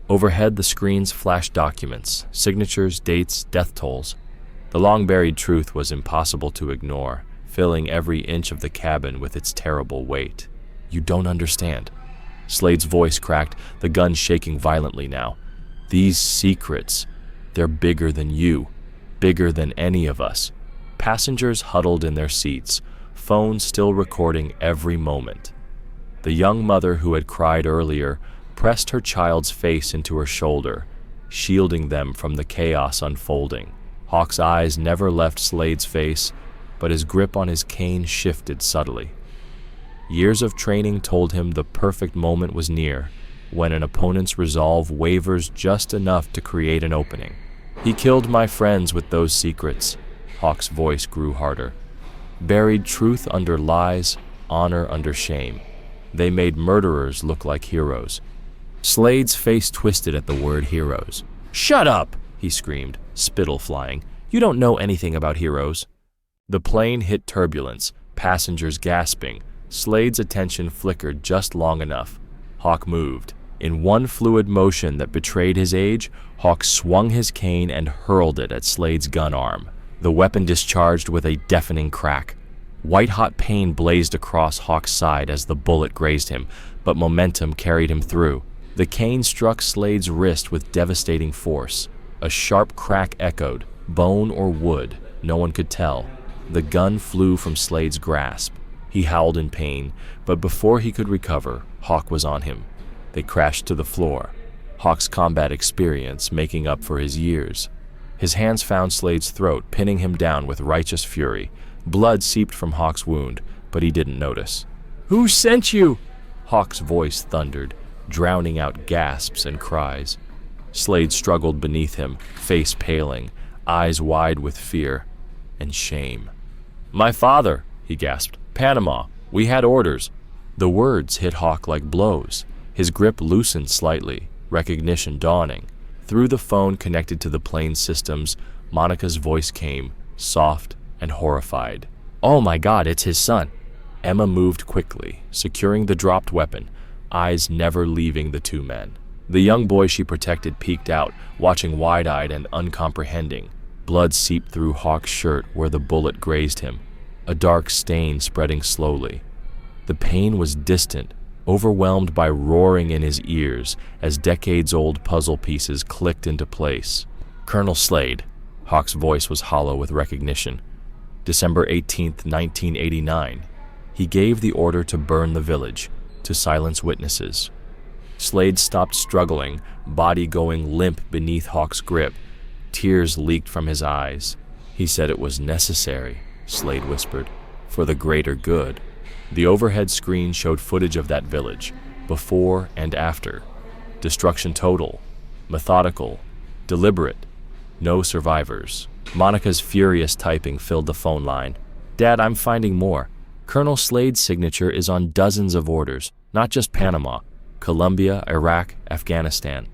Overhead, the screens flashed documents, signatures, dates, death tolls. The long-buried truth was impossible to ignore, filling every inch of the cabin with its terrible weight. "You don't understand." Slade's voice cracked, the gun shaking violently now. "These secrets, they're bigger than you, bigger than any of us." Passengers huddled in their seats, phones still recording every moment. The young mother who had cried earlier pressed her child's face into her shoulder, shielding them from the chaos unfolding. Hawk's eyes never left Slade's face, but his grip on his cane shifted subtly. Years of training told him the perfect moment was near, when an opponent's resolve wavers just enough to create an opening. "He killed my friends with those secrets." Hawk's voice grew harder. "Buried truth under lies, honor under shame. They made murderers look like heroes." Slade's face twisted at the word heroes. "Shut up!" he screamed, spittle flying. "You don't know anything about heroes." The plane hit turbulence, passengers gasping. Slade's attention flickered just long enough. Hawk moved. In one fluid motion that betrayed his age, Hawk swung his cane and hurled it at Slade's gun arm. The weapon discharged with a deafening crack. White-hot pain blazed across Hawk's side as the bullet grazed him, but momentum carried him through. The cane struck Slade's wrist with devastating force. A sharp crack echoed, bone or wood, no one could tell. The gun flew from Slade's grasp. He howled in pain, but before he could recover, Hawk was on him. They crashed to the floor, Hawk's combat experience making up for his years. His hands found Slade's throat, pinning him down with righteous fury. Blood seeped from Hawk's wound, but he didn't notice. "Who sent you?" Hawk's voice thundered, drowning out gasps and cries. Slade struggled beneath him, face paling, eyes wide with fear and shame. "My father," he gasped. "Panama. We had orders." The words hit Hawk like blows. His grip loosened slightly, recognition dawning. Through the phone connected to the plane's systems, Monica's voice came, soft and horrified. "Oh my God, it's his son." Emma moved quickly, securing the dropped weapon, eyes never leaving the two men. The young boy she protected peeked out, watching wide-eyed and uncomprehending. Blood seeped through Hawk's shirt where the bullet grazed him, a dark stain spreading slowly. The pain was distant, overwhelmed by roaring in his ears as decades-old puzzle pieces clicked into place. "Colonel Slade," Hawk's voice was hollow with recognition. "December 18th, 1989. He gave the order to burn the village, to silence witnesses." Slade stopped struggling, body going limp beneath Hawk's grip. Tears leaked from his eyes. "He said it was necessary," Slade whispered, "for the greater good." The overhead screen showed footage of that village, before and after. Destruction total, methodical, deliberate, no survivors. Monica's furious typing filled the phone line. "Dad, I'm finding more. Colonel Slade's signature is on dozens of orders, not just Panama, Colombia, Iraq, Afghanistan."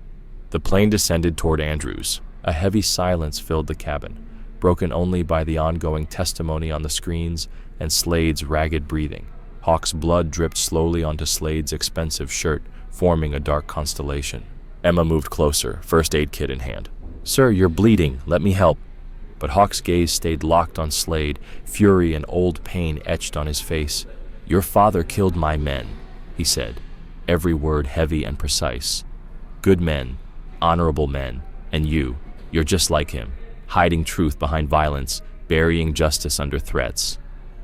The plane descended toward Andrews. A heavy silence filled the cabin, broken only by the ongoing testimony on the screens and Slade's ragged breathing. Hawk's blood dripped slowly onto Slade's expensive shirt, forming a dark constellation. Emma moved closer, first aid kit in hand. "Sir, you're bleeding. Let me help." But Hawk's gaze stayed locked on Slade, fury and old pain etched on his face. "Your father killed my men," he said, every word heavy and precise. "Good men, honorable men, and you're just like him, hiding truth behind violence, burying justice under threats."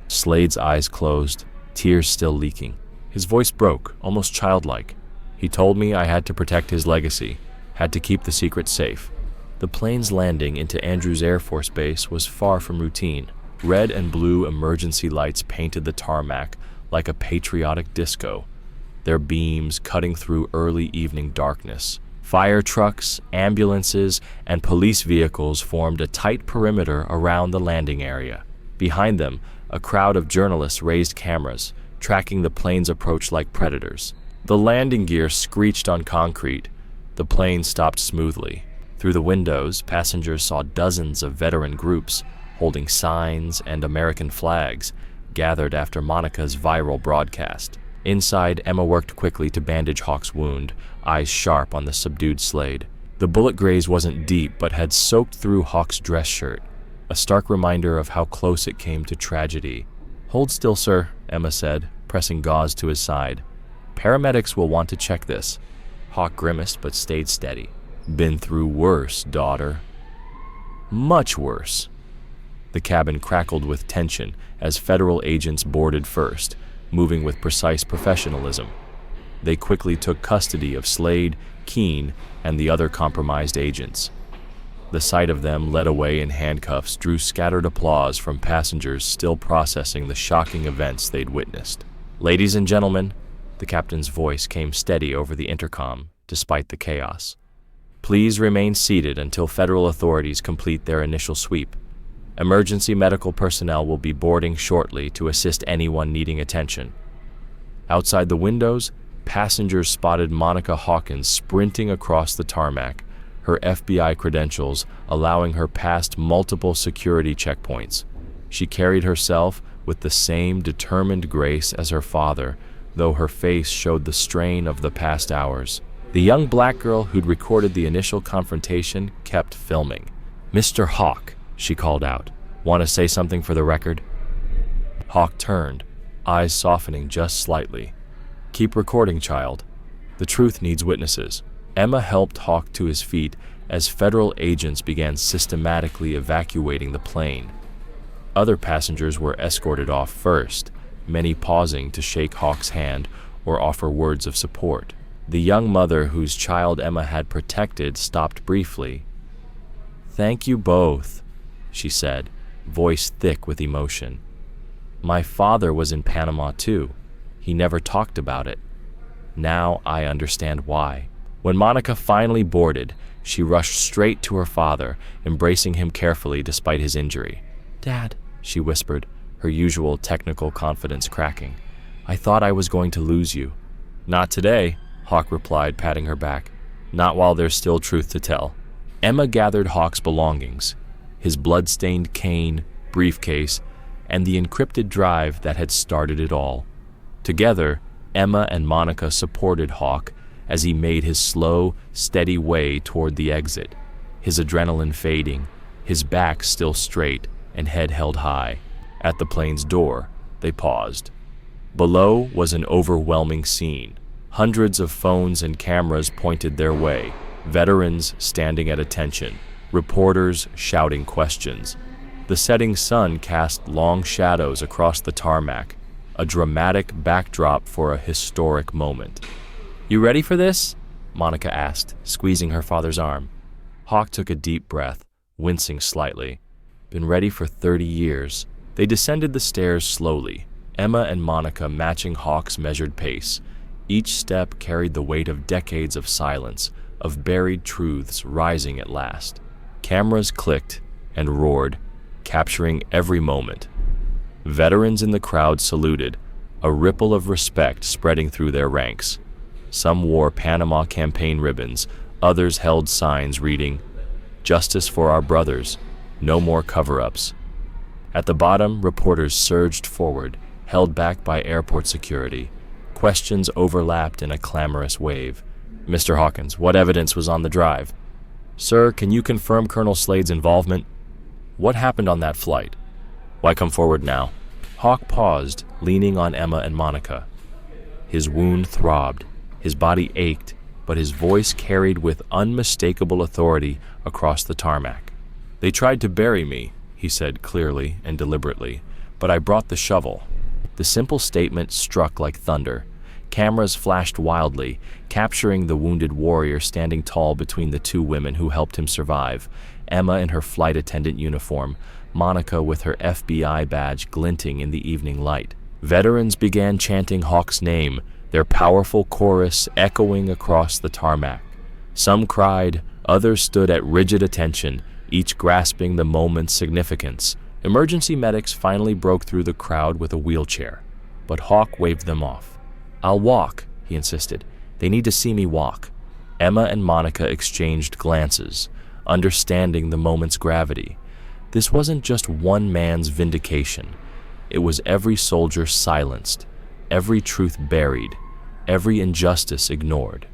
Slade's eyes closed, tears still leaking. His voice broke, almost childlike. "He told me I had to protect his legacy, had to keep the secret safe." The plane's landing into Andrews Air Force Base was far from routine. Red and blue emergency lights painted the tarmac like a patriotic disco, their beams cutting through early evening darkness. Fire trucks, ambulances, and police vehicles formed a tight perimeter around the landing area. Behind them, a crowd of journalists raised cameras, tracking the plane's approach like predators. The landing gear screeched on concrete. The plane stopped smoothly. Through the windows, passengers saw dozens of veteran groups, holding signs and American flags, gathered after Monica's viral broadcast. Inside, Emma worked quickly to bandage Hawk's wound, eyes sharp on the subdued Slade. The bullet graze wasn't deep, but had soaked through Hawk's dress shirt, a stark reminder of how close it came to tragedy. "Hold still, sir," Emma said, pressing gauze to his side. "Paramedics will want to check this." Hawk grimaced but stayed steady. "Been through worse, daughter." "Much worse." The cabin crackled with tension as federal agents boarded first, moving with precise professionalism. They quickly took custody of Slade, Keene, and the other compromised agents. The sight of them led away in handcuffs drew scattered applause from passengers still processing the shocking events they'd witnessed. "Ladies and gentlemen," the captain's voice came steady over the intercom, despite the chaos. "Please remain seated until federal authorities complete their initial sweep. Emergency medical personnel will be boarding shortly to assist anyone needing attention." Outside the windows, passengers spotted Monica Hawkins sprinting across the tarmac, her FBI credentials allowing her past multiple security checkpoints. She carried herself with the same determined grace as her father, though her face showed the strain of the past hours. The young black girl who'd recorded the initial confrontation kept filming. "Mr. Hawk," she called out, "want to say something for the record?" Hawk turned, eyes softening just slightly. "Keep recording, child. The truth needs witnesses." Emma helped Hawk to his feet as federal agents began systematically evacuating the plane. Other passengers were escorted off first, many pausing to shake Hawk's hand or offer words of support. The young mother whose child Emma had protected stopped briefly. "Thank you both," she said, voice thick with emotion. "My father was in Panama too. He never talked about it. Now I understand why." When Monica finally boarded, she rushed straight to her father, embracing him carefully despite his injury. "Dad," she whispered, her usual technical confidence cracking. "I thought I was going to lose you." "Not today," Hawk replied, patting her back. "Not while there's still truth to tell." Emma gathered Hawk's belongings, his blood-stained cane, briefcase, and the encrypted drive that had started it all. Together, Emma and Monica supported Hawk as he made his slow, steady way toward the exit, his adrenaline fading, his back still straight and head held high. At the plane's door, they paused. Below was an overwhelming scene. Hundreds of phones and cameras pointed their way, veterans standing at attention, reporters shouting questions. The setting sun cast long shadows across the tarmac, a dramatic backdrop for a historic moment. "You ready for this?" Monica asked, squeezing her father's arm. Hawk took a deep breath, wincing slightly. "Been ready for 30 years. They descended the stairs slowly, Emma and Monica matching Hawk's measured pace. Each step carried the weight of decades of silence, of buried truths rising at last. Cameras clicked and roared, capturing every moment. Veterans in the crowd saluted, a ripple of respect spreading through their ranks. Some wore Panama campaign ribbons, others held signs reading, "Justice for our brothers, no more cover-ups." At the bottom, reporters surged forward, held back by airport security. Questions overlapped in a clamorous wave. "Mr. Hawkins, what evidence was on the drive?" "Sir, can you confirm Colonel Slade's involvement?" "What happened on that flight?" "Why come forward now?" Hawk paused, leaning on Emma and Monica. His wound throbbed, his body ached, but his voice carried with unmistakable authority across the tarmac. "They tried to bury me," he said clearly and deliberately, "but I brought the shovel." The simple statement struck like thunder. Cameras flashed wildly, capturing the wounded warrior standing tall between the two women who helped him survive, Emma in her flight attendant uniform, Monica with her FBI badge glinting in the evening light. Veterans began chanting Hawk's name, their powerful chorus echoing across the tarmac. Some cried, others stood at rigid attention, each grasping the moment's significance. Emergency medics finally broke through the crowd with a wheelchair, but Hawk waved them off. "I'll walk," he insisted. "They need to see me walk." Emma and Monica exchanged glances, understanding the moment's gravity. This wasn't just one man's vindication. It was every soldier silenced, every truth buried, every injustice ignored.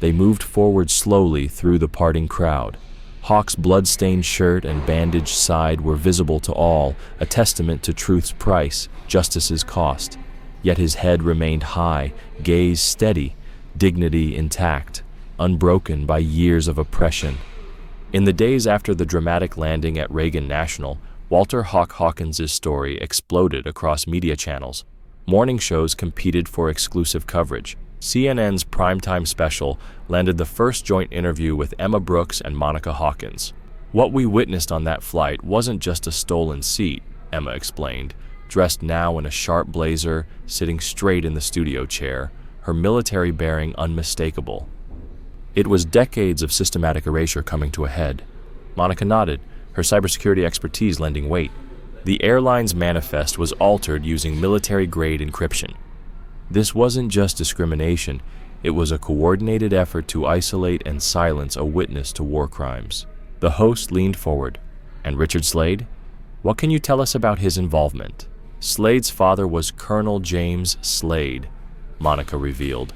They moved forward slowly through the parting crowd. Hawk's blood-stained shirt and bandaged side were visible to all, a testament to truth's price, justice's cost. Yet his head remained high, gaze steady, dignity intact, unbroken by years of oppression. In the days after the dramatic landing at Reagan National, Walter Hawk Hawkins's story exploded across media channels. Morning shows competed for exclusive coverage. CNN's primetime special landed the first joint interview with Emma Brooks and Monica Hawkins. "What we witnessed on that flight wasn't just a stolen seat," Emma explained, dressed now in a sharp blazer, sitting straight in the studio chair, her military bearing unmistakable. "It was decades of systematic erasure coming to a head." Monica nodded, her cybersecurity expertise lending weight. The airline's manifest was altered using military-grade encryption. This wasn't just discrimination, it was a coordinated effort to isolate and silence a witness to war crimes. The host leaned forward. "And Richard Slade? What can you tell us about his involvement?" "Slade's father was Colonel James Slade," Monica revealed,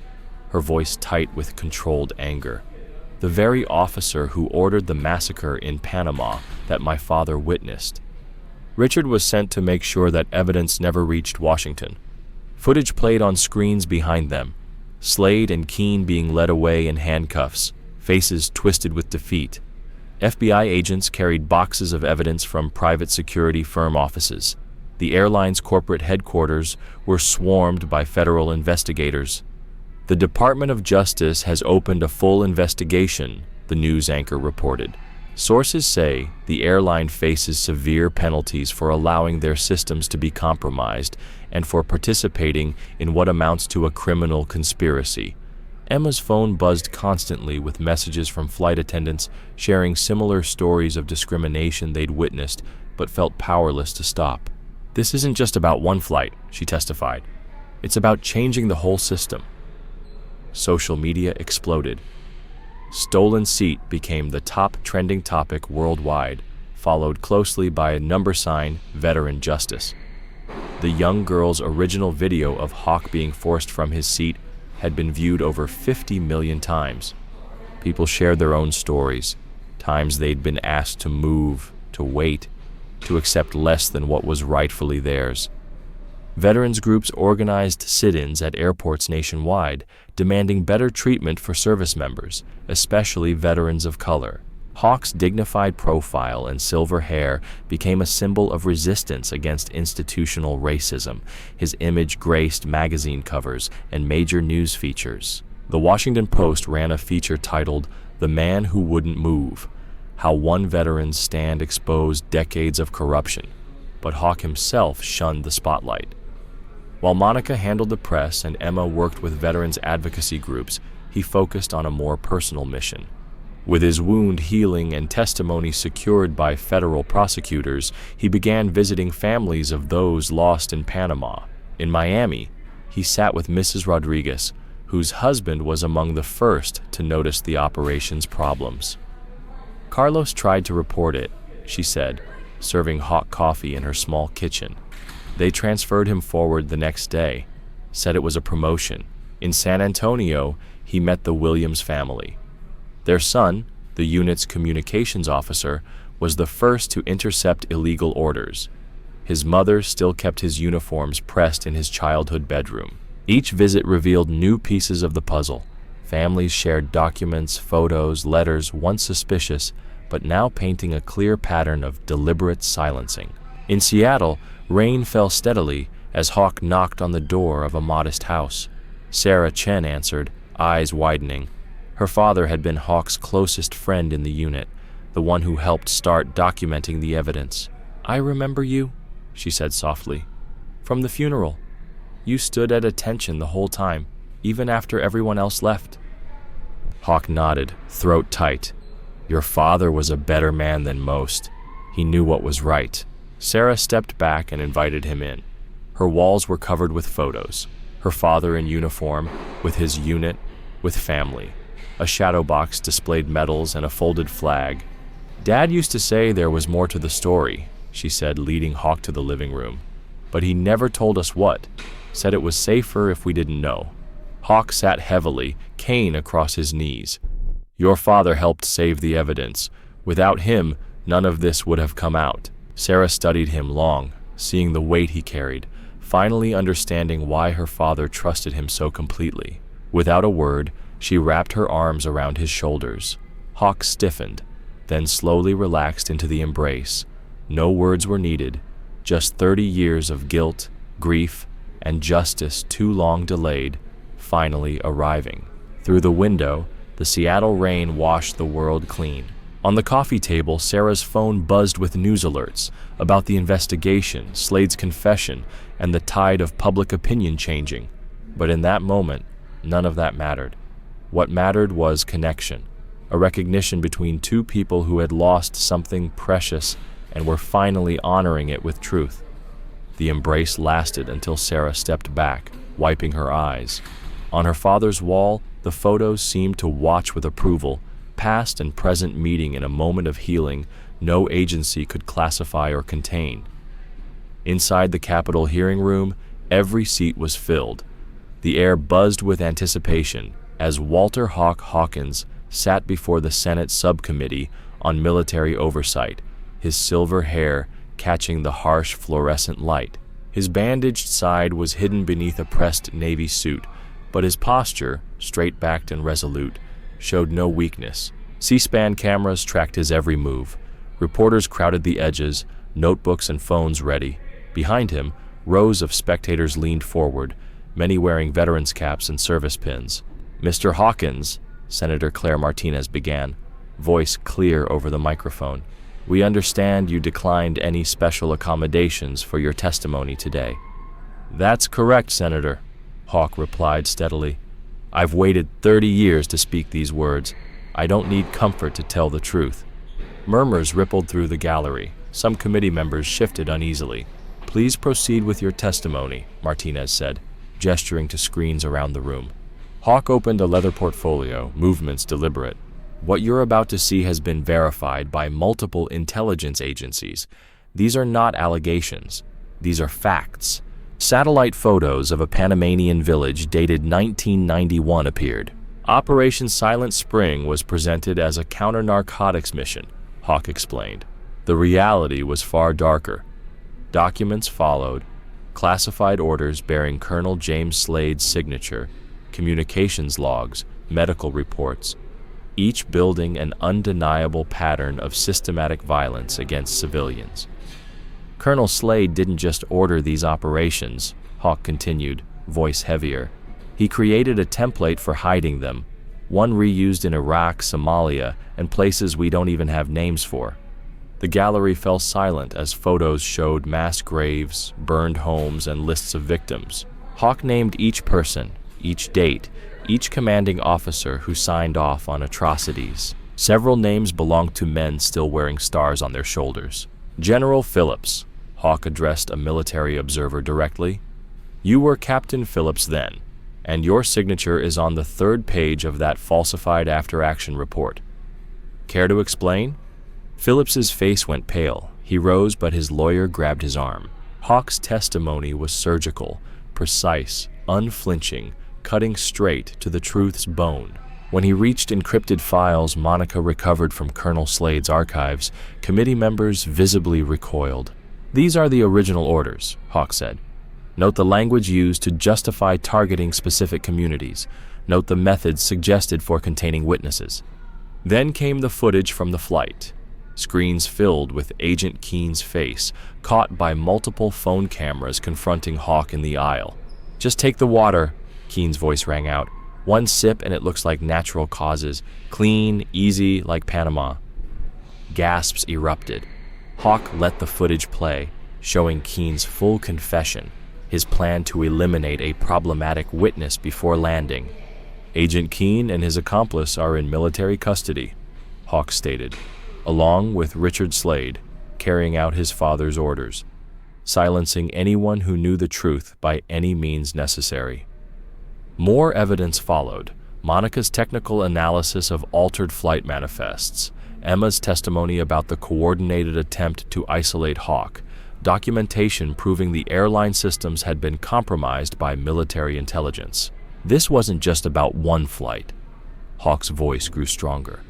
her voice tight with controlled anger. "The very officer who ordered the massacre in Panama that my father witnessed. Richard was sent to make sure that evidence never reached Washington. Footage played on screens behind them, Slade and Keene being led away in handcuffs, faces twisted with defeat. FBI agents carried boxes of evidence from private security firm offices. The airline's corporate headquarters were swarmed by federal investigators. The Department of Justice has opened a full investigation," the news anchor reported. Sources say the airline faces severe penalties for allowing their systems to be compromised and for participating in what amounts to a criminal conspiracy. Emma's phone buzzed constantly with messages from flight attendants sharing similar stories of discrimination they'd witnessed but felt powerless to stop. "This isn't just about one flight," she testified. "It's about changing the whole system." Social media exploded. Stolen seat became the top trending topic worldwide, followed closely by a number sign, Veteran Justice. The young girl's original video of Hawk being forced from his seat had been viewed over 50 million times. People shared their own stories, times they'd been asked to move, to wait, to accept less than what was rightfully theirs. Veterans groups organized sit-ins at airports nationwide, demanding better treatment for service members, especially veterans of color. Hawk's dignified profile and silver hair became a symbol of resistance against institutional racism. His image graced magazine covers and major news features. The Washington Post ran a feature titled "The Man Who Wouldn't Move," how one veteran's stand exposed decades of corruption, but Hawk himself shunned the spotlight. While Monica handled the press and Emma worked with veterans advocacy groups, he focused on a more personal mission. With his wound healing and testimony secured by federal prosecutors, he began visiting families of those lost in Panama. In Miami, he sat with Mrs. Rodriguez, whose husband was among the first to notice the operation's problems. "Carlos tried to report it," she said, serving hot coffee in her small kitchen. "They transferred him forward the next day, said it was a promotion. In San Antonio, he met the Williams family. Their son, the unit's communications officer, was the first to intercept illegal orders. His mother still kept his uniforms pressed in his childhood bedroom. Each visit revealed new pieces of the puzzle. Families shared documents, photos, letters, once suspicious, but now painting a clear pattern of deliberate silencing. In Seattle, rain fell steadily as Hawk knocked on the door of a modest house. Sarah Chen answered, eyes widening. Her father had been Hawk's closest friend in the unit, the one who helped start documenting the evidence. "I remember you," she said softly. "From the funeral. You stood at attention the whole time, even after everyone else left." Hawk nodded, throat tight. "Your father was a better man than most. He knew what was right." Sarah stepped back and invited him in. Her walls were covered with photos. Her father in uniform, with his unit, with family. A shadow box displayed medals and a folded flag. "Dad used to say there was more to the story," she said, leading Hawk to the living room. "But he never told us what. said it was safer if we didn't know. Hawk sat heavily, cane across his knees. Your father helped save the evidence. Without him, none of this would have come out. Sarah studied him long, seeing the weight he carried, finally understanding why her father trusted him so completely. Without a word, she wrapped her arms around his shoulders. Hawk stiffened, then slowly relaxed into the embrace. No words were needed, just 30 years of guilt, grief, and justice too long delayed, finally arriving. Through the window, the Seattle rain washed the world clean. On the coffee table, Sarah's phone buzzed with news alerts about the investigation, Slade's confession, and the tide of public opinion changing. But in that moment, none of that mattered. What mattered was connection, a recognition between two people who had lost something precious and were finally honoring it with truth. The embrace lasted until Sarah stepped back, wiping her eyes. On her father's wall, the photos seemed to watch with approval, past and present meeting in a moment of healing no agency could classify or contain. Inside the Capitol hearing room, every seat was filled. The air buzzed with anticipation as Walter Hawk Hawkins sat before the Senate Subcommittee on Military Oversight, his silver hair catching the harsh fluorescent light. His bandaged side was hidden beneath a pressed Navy suit, but his posture, straight-backed and resolute, showed no weakness. C-SPAN cameras tracked his every move. Reporters crowded the edges, notebooks and phones ready. Behind him, rows of spectators leaned forward, many wearing veterans' caps and service pins. "Mr. Hawkins," Senator Claire Martinez began, voice clear over the microphone, "we understand you declined any special accommodations for your testimony today." "That's correct, Senator," Hawk replied steadily. "I've waited 30 years to speak these words. I don't need comfort to tell the truth." Murmurs rippled through the gallery. Some committee members shifted uneasily. "Please proceed with your testimony," Martinez said, gesturing to screens around the room. Hawk opened a leather portfolio, movements deliberate. "What you're about to see has been verified by multiple intelligence agencies. These are not allegations. These are facts." Satellite photos of a Panamanian village dated 1991 appeared. Operation Silent Spring was presented as a counter-narcotics mission, Hawk explained. The reality was far darker. Documents followed, classified orders bearing Colonel James Slade's signature, communications logs, medical reports, each building an undeniable pattern of systematic violence against civilians. Colonel Slade didn't just order these operations, Hawk continued, voice heavier. He created a template for hiding them, one reused in Iraq, Somalia, and places we don't even have names for. The gallery fell silent as photos showed mass graves, burned homes, and lists of victims. Hawk named each person, each date, each commanding officer who signed off on atrocities. Several names belonged to men still wearing stars on their shoulders. "General Phillips," Hawk addressed a military observer directly. "You were Captain Phillips then, and your signature is on the 3rd page of that falsified after-action report. Care to explain?" Phillips's face went pale. He rose, but his lawyer grabbed his arm. Hawk's testimony was surgical, precise, unflinching, cutting straight to the truth's bone. When he reached encrypted files Monica recovered from Colonel Slade's archives, committee members visibly recoiled. "These are the original orders," Hawk said. "Note the language used to justify targeting specific communities. Note the methods suggested for containing witnesses." Then came the footage from the flight. Screens filled with Agent Keen's face, caught by multiple phone cameras confronting Hawk in the aisle. "Just take the water," Keen's voice rang out. "One sip and it looks like natural causes. Clean, easy, like Panama." Gasps erupted. Hawk let the footage play, showing Keen's full confession, his plan to eliminate a problematic witness before landing. "Agent Keen and his accomplice are in military custody," Hawk stated, along with Richard Slade, carrying out his father's orders, silencing anyone who knew the truth by any means necessary. More evidence followed: Monica's technical analysis of altered flight manifests, Emma's testimony about the coordinated attempt to isolate Hawk, documentation proving the airline systems had been compromised by military intelligence. This wasn't just about one flight. Hawk's voice grew stronger.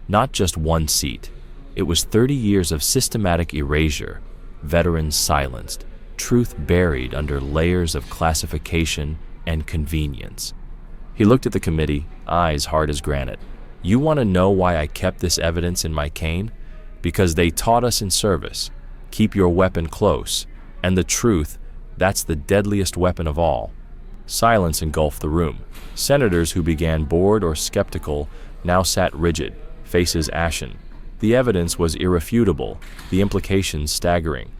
Not just one seat. It was 30 years of systematic erasure, veterans silenced, truth buried under layers of classification and convenience. He looked at the committee, eyes hard as granite. You want to know why I kept this evidence in my cane? Because they taught us in service. Keep your weapon close. And the truth, that's the deadliest weapon of all. Silence engulfed the room. Senators who began bored or skeptical now sat rigid, faces ashen. The evidence was irrefutable, the implications staggering.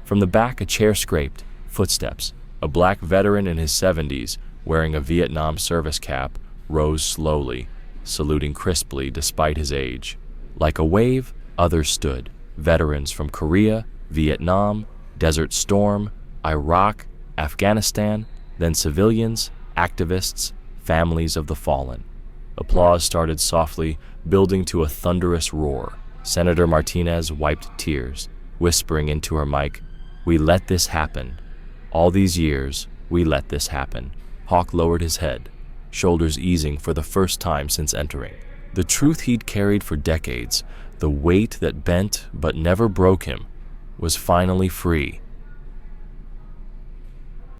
From the back, a chair scraped. Footsteps. A black veteran in his 70s, wearing a Vietnam service cap, rose slowly, saluting crisply despite his age. Like a wave, others stood. Veterans from Korea, Vietnam, Desert Storm, Iraq, Afghanistan, then civilians, activists, families of the fallen. Applause started softly, building to a thunderous roar. Senator Martinez wiped tears, whispering into her mic, "We let this happen. All these years, we let this happen." Hawk lowered his head, shoulders easing for the first time since entering. The truth he'd carried for decades, the weight that bent but never broke him, was finally free.